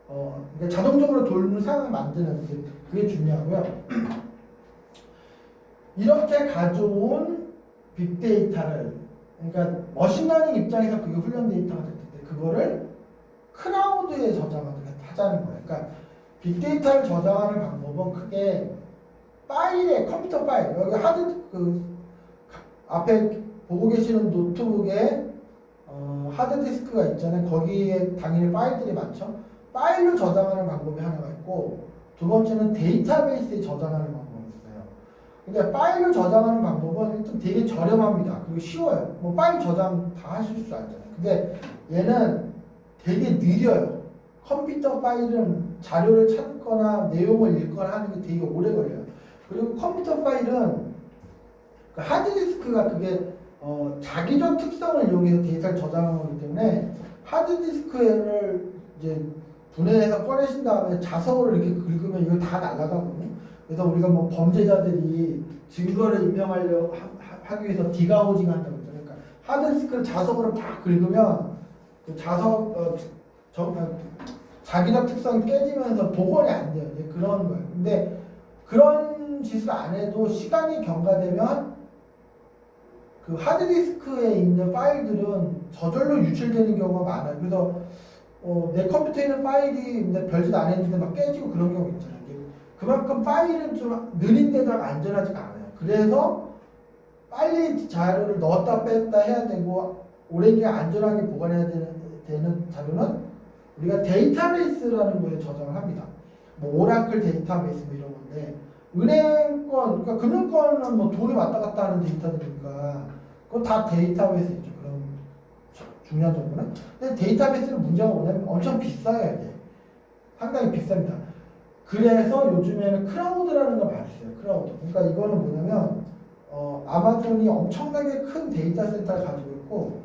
Speaker 1: 그러니까 자동적으로 돌는 상황을 만드는 그게 중요하고요. 이렇게 가져온 빅데이터를 그러니까 머신러닝 입장에서 그게 훈련 데이터가 될 텐데 그거를 클라우드에 하자는 거예요. 그러니까 빅데이터를 저장하는 방법은 크게 파일에 컴퓨터 파일 여기 앞에 보고 계시는 노트북에 하드디스크가 있잖아요. 거기에 당연히 파일들이 많죠. 파일로 저장하는 방법이 하나가 있고 두 번째는 데이터베이스에 저장하는 방법이 있어요. 근데 파일로 저장하는 방법은 일단 되게 저렴합니다. 그리고 쉬워요. 뭐 파일 저장 다 하실 수 있잖아요. 근데 얘는 되게 느려요. 컴퓨터 파일은 자료를 찾거나 내용을 읽거나 하는 게 되게 오래 걸려요. 그리고 컴퓨터 파일은 그 하드디스크가 그게 자기적 특성을 이용해서 데이터를 저장하는 거기 때문에 하드디스크를 이제 분해해서 꺼내신 다음에 자석으로 이렇게 긁으면 이거 다 날아가거든요. 그래서 우리가 뭐 범죄자들이 증거를 인멸하려 하기 위해서 디가우징 한다고 했잖아요. 그러니까 하드디스크를 자석으로 막 긁으면 그 자기적 특성이 깨지면서 복원이 안 돼요. 이제 그런 거예요. 근데 그런 짓을 안 해도 시간이 경과되면 그 하드디스크에 있는 파일들은 저절로 유출되는 경우가 많아요. 그래서 내 컴퓨터에 있는 파일이 별짓 안 했는데 막 깨지고 그런 경우 있잖아요. 그만큼 파일은 좀 느린 데다가 안전하지가 않아요. 그래서 빨리 자료를 넣었다 뺐다 해야 되고 오랜 기간 안전하게 보관해야 되는 자료는 우리가 데이터베이스라는 거에 저장을 합니다. 뭐 오라클 데이터베이스 뭐 이런 건데 은행권, 그러니까 금융권은 뭐 돈이 왔다 갔다 하는 데이터들이니까 그건 다 데이터베이스에 있죠. 그런 중요한 정보는. 근데 데이터베이스는 문제가 뭐냐면 엄청 비싸요. 이게 상당히 비쌉니다. 그래서 요즘에는 클라우드라는 걸 많이 써요. 클라우드. 그러니까 이거는 뭐냐면 아마존이 엄청나게 큰 데이터 센터를 가지고 있고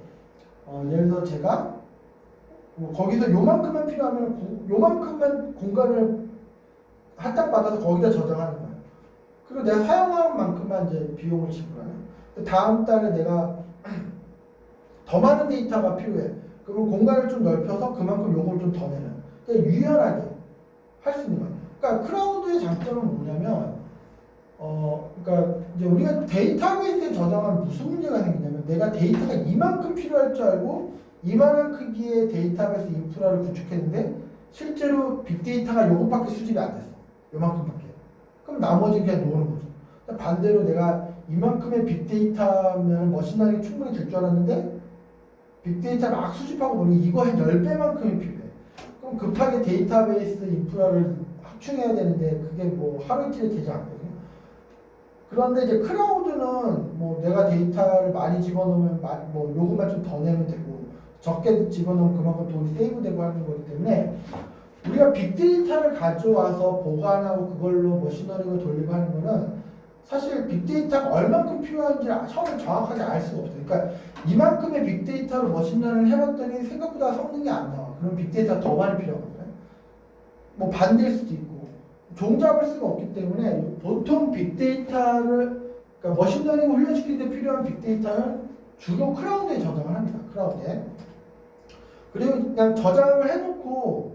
Speaker 1: 예를 들어 제가 뭐 거기서 요만큼만 필요하면 요만큼만 공간을 할당받아서 거기다 저장하는 거예요. 그리고 내가 사용한 만큼만 이제 비용을 지불하는. 다음 달에 내가 더 많은 데이터가 필요해. 그러면 공간을 좀 넓혀서 그만큼 요금을 좀 더 내는. 그러니까 유연하게 할 수 있는 거예요. 그러니까 클라우드의 장점은 뭐냐면, 그러니까 이제 우리가 데이터베이스에 저장하면 무슨 문제가 생기냐면, 내가 데이터가 이만큼 필요할 줄 알고 이만한 크기의 데이터베이스 인프라를 구축했는데 실제로 빅데이터가 요것밖에 수집이 안 됐어. 요만큼밖에. 그럼 나머지 그냥 노는 거죠. 반대로 내가 이만큼의 빅데이터면 머신러닝이 충분히 될 줄 알았는데 빅데이터를 막 수집하고 보니 이거 한 10배만큼이 필요해. 그럼 급하게 데이터베이스 인프라를 확충해야 되는데 그게 뭐 하루 이틀에 되지 않거든요. 그런데 이제 클라우드는 뭐 내가 데이터를 많이 집어넣으면 뭐 요금만 좀 더 내면 되고 적게 집어넣으면 그만큼 돈이 세이브되고 하는 거기 때문에 우리가 빅데이터를 가져와서 보관하고 그걸로 머신러닝을 돌리고 하는 거는 사실 사실 빅데이터가 얼만큼 필요한지 처음에 정확하게 알 수가 없어요. 그러니까 이만큼의 빅데이터로 머신러닝을 해봤더니 생각보다 성능이 안 나와. 그럼 빅데이터가 더 많이 필요하거든요. 뭐 반대일 수도 있고 종잡을 수가 없기 때문에 보통 빅데이터를 그러니까 머신러닝을 훈련시킬 때 필요한 빅데이터는 주로 클라우드에 저장을 합니다. 클라우드에. 그리고 그냥 저장을 해놓고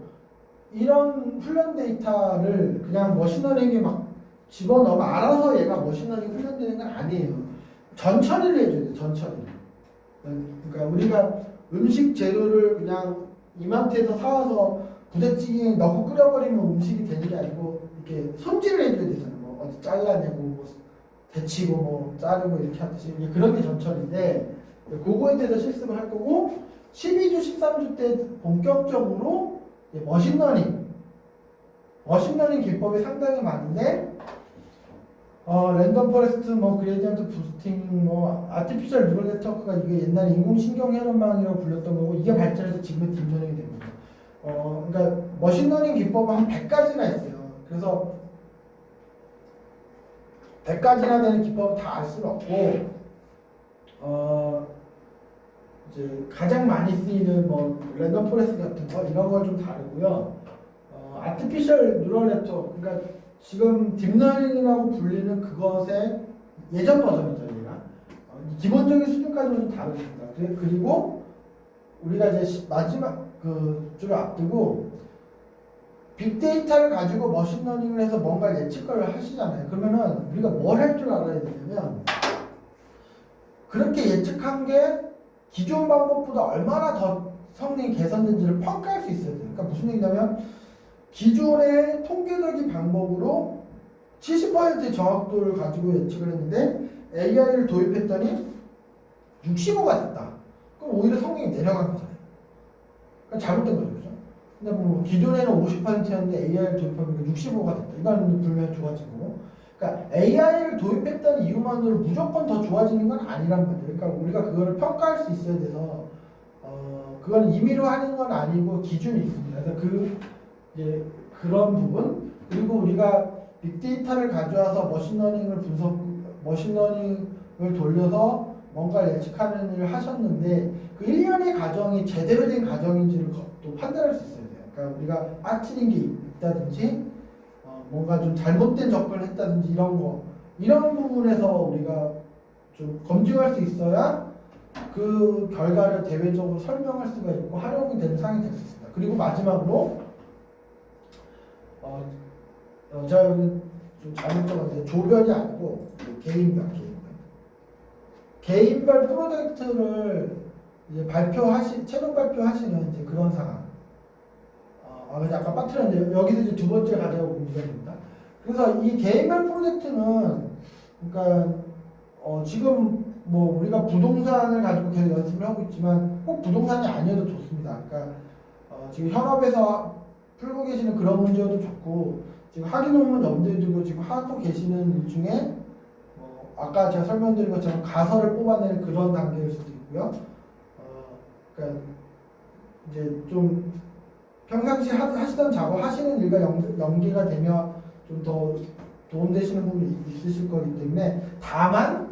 Speaker 1: 이런 훈련 데이터를 그냥 머신러닝에 막 집어넣으면 알아서 얘가 머신러닝 훈련되는 건 아니에요. 전처리를 해줘야 돼요. 전처리. 그러니까 우리가 음식 재료를 그냥 이마트에서 사와서 부대찌개에 넣고 끓여버리면 음식이 되는 게 아니고 이렇게 손질을 해줘야 되잖아요. 뭐 어디 잘라내고 뭐 데치고 뭐 자르고 이렇게 하듯이 그런 게 전처리인데 그거에 대해서 실습을 할 거고 12주, 13주 때 본격적으로 머신러닝 기법이 상당히 많은데 랜덤 포레스트, 뭐 그레디언트 부스팅, 뭐 아티피셜 뉴럴 네트워크가 이게 옛날에 인공신경 회로망이라고 불렸던 거고 이게 발전해서 지금의 딥러닝이 됩니다. 그러니까 머신러닝 기법은 한 100가지나 있어요. 그래서 100가지나 되는 기법을 다 알 수는 없고 이제 가장 많이 쓰이는 뭐 랜덤 포레스트 같은 거 이런 걸 좀 다르고요. 아티피셜 뉴럴 네트워크, 그러니까 지금 딥러닝이라고 불리는 그것의 예전 버전이죠, 얘가. 기본적인 수준까지는 좀 다릅니다. 그리고 우리가 이제 마지막 그 줄을 앞두고 빅데이터를 가지고 머신러닝을 해서 뭔가 예측을 하시잖아요. 그러면은 우리가 뭘 할 줄 알아야 되냐면 그렇게 예측한 게 기존 방법보다 얼마나 더 성능이 개선된지를 평가할 수 있어야 돼요. 그러니까 무슨 얘기냐면 기존의 통계적인 방법으로 70%의 정확도를 가지고 예측을 했는데 AI를 도입했더니 65가 됐다. 그럼 오히려 성능이 내려간 거잖아요. 그러니까 잘못된 거죠. 그죠? 근데 뭐 기존에는 50%였는데 AI를 도입하면 65가 됐다. 이건 분명히 좋아지고. 그러니까 AI를 도입했다는 이유만으로 무조건 더 좋아지는 건 아니란 말이에요. 그러니까 우리가 그거를 평가할 수 있어야 돼서 그건 임의로 하는 건 아니고 기준이 있습니다. 그래서 이제 그런 부분, 그리고 우리가 빅데이터를 가져와서 머신러닝을 돌려서 뭔가를 예측하는 일을 하셨는데 그 1년의 과정이 제대로 된 과정인지를 또 판단할 수 있어야 돼요. 그러니까 우리가 빠뜨린 게 있다든지 뭔가 좀 잘못된 접근을 했다든지 이런 부분에서 우리가 좀 검증할 수 있어야 그 결과를 대외적으로 설명할 수가 있고 활용이 되는 상황이 될 수 있습니다. 그리고 마지막으로 제가 여기 좀 잘못 적었는데 조별이 아니고 개인별 프로젝트를 이제 최종 발표하시는 이제 그런 상황. 근데 아까 빠뜨렸는데 여기서 이제 두 번째 가져가고 문제가 됩니다. 그래서 이 개인별 프로젝트는 그러니까 지금 뭐 우리가 부동산을 가지고 계속 연습을 하고 있지만 꼭 부동산이 아니어도 좋습니다. 그러니까 지금 현업에서 풀고 계시는 그런 문제도 좋고 지금 학위 논문 염두에 두고 지금 하고 계시는 일 중에 아까 제가 설명드린 것처럼 가설을 뽑아내는 그런 단계일 수도 있고요. 그러니까 이제 좀 평상시 하시던 작업 하시는 일과 연계가 되면 좀 더 도움되시는 부분이 있으실 거기 때문에 다만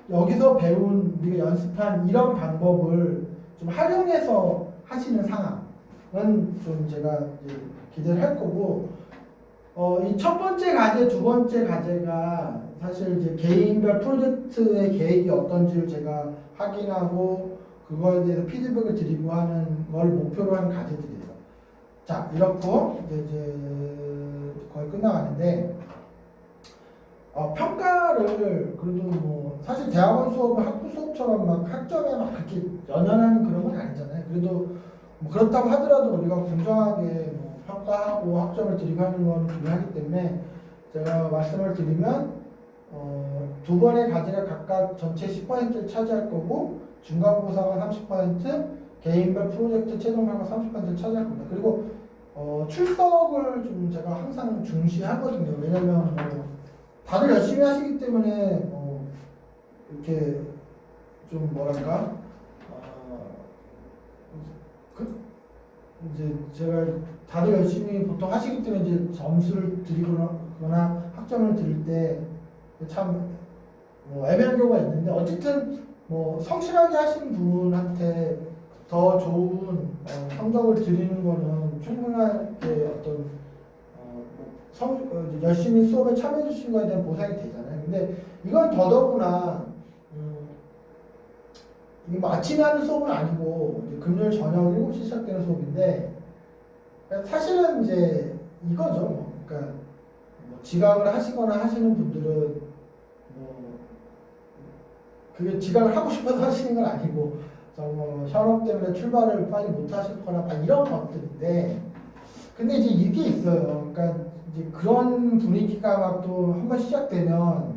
Speaker 1: 여기서 배운 우리가 연습한 이런 방법을 좀 활용해서 하시는 상황은 좀 제가 이제 기대를 할 거고 이 첫 번째 과제, 두 번째 과제가 사실 이제 개인별 프로젝트의 계획이 어떤지를 제가 확인하고 그거에 대해서 피드백을 드리고 하는 걸 목표로 하는 과제들이에요. 자, 이렇고 이제 거의 끝나가는데 평가를 그래도 뭐 사실 대학원 수업은 학부 수업처럼 막 학점에 막 그렇게 연연하는 그런 건 아니잖아요. 그래도 뭐 그렇다고 하더라도 우리가 공정하게 뭐 평가하고 학점을 드리고 하는 건 중요하기 때문에 제가 말씀을 드리면 두 번의 과제가 각각 전체 10%를 차지할 거고 중간고사가 30%, 개인별 프로젝트 최종평가 30%를 차지할 겁니다. 그리고 출석을 좀 제가 항상 중시하거든요. 왜냐면 다들 열심히 하시기 때문에 이렇게 좀 뭐랄까 이제 제가 다들 열심히 보통 하시기 때문에 이제 점수를 드리거나 학점을 드릴 때 참 뭐 애매한 경우가 있는데 어쨌든 뭐 성실하게 하시는 분한테 더 좋은 성적을 드리는 거는 충분하게 어떤 열심히 수업에 참여해 주신 거에 대한 보상이 되잖아요. 근데 이건 더더구나 이게 뭐 아침에 하는 수업은 아니고 이제 금요일 저녁 7시 시작되는 수업인데 사실은 이제 이거죠. 뭐. 그러니까 뭐 지각을 하시거나 하시는 분들은 뭐 그게 지각을 하고 싶어서 하시는 건 아니고 뭐 현업 때문에 출발을 빨리 못 하시거나 막 이런 것들인데 근데 이제 이게 있어요. 그러니까 이제 그런 분위기가 막 또 한번 시작되면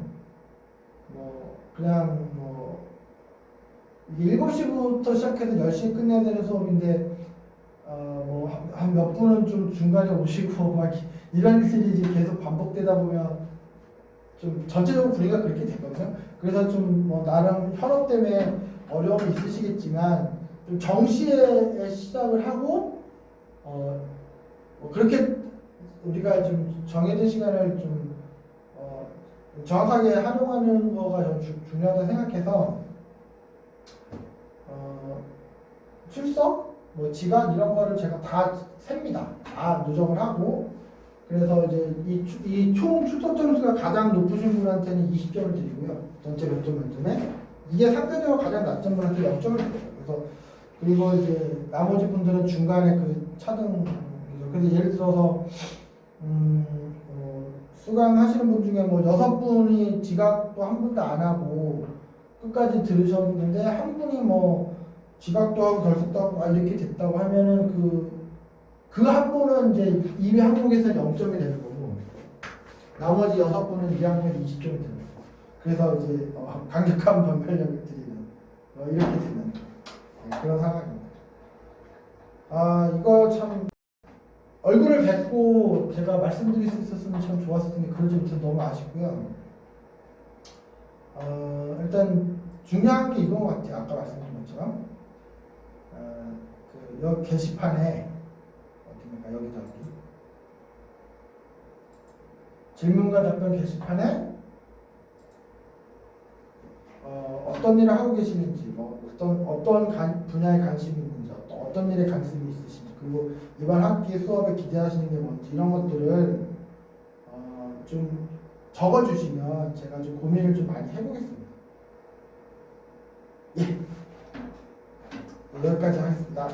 Speaker 1: 뭐 그냥 뭐 이게 7시부터 시작해서 10시에 끝내야 되는 수업인데 뭐 한 몇 분은 좀 중간에 오시고 막 이런 일이 이제 계속 반복되다 보면 좀 전체적으로 분위기가 그렇게 되거든요. 그래서 좀 뭐 나름 현업 때문에 어려움이 있으시겠지만 좀 정시에 시작을 하고 뭐 그렇게 우리가 좀 정해진 시간을 좀 정확하게 활용하는 거가 좀 중요하다 생각해서 출석, 뭐 지각 이런 거를 제가 다 셉니다. 다 누적을 하고 그래서 이제 이 총 출석 점수가 가장 높으신 분한테는 20점을 드리고요. 전체 몇 점 만점에 이게 상대적으로 가장 낮은 분한테 0점을 드려요. 그래서 그리고 이제 나머지 분들은 중간에 그 차등 그래서 예를 들어서 수강하시는 분 중에 뭐 6분이 지각도 한 번도 안 하고 끝까지 들으셨는데 한 분이 뭐 지각도 하고 결석도 하고 이렇게 됐다고 하면은 그 한 분은 이제 이미 항목에서 0점이 되는 거고 나머지 6분은 이 항목에 20점이 되는 거고 그래서 이제 강력한 변별력을 드리는 이렇게 되는 그런 상황입니다. 이거 참 얼굴을 뵙고 제가 말씀드릴 수 있었으면 참 좋았을 텐데 그러지 못해서 너무 아쉽고요. 일단 중요한 게 이건 것 같아요. 아까 말씀드린 것처럼 여기 게시판에 어디인가 여기다 질문과 답변 게시판에 어떤 일을 하고 계시는지, 뭐 어떤 분야에 관심이 있는지, 어떤 일에 관심이 있으신지, 그리고 이번 학기 수업에 기대하시는 게 뭔지 이런 것들을 좀 적어주시면 제가 좀 고민을 좀 많이 해보겠습니다. 예, 여기까지 하겠습니다.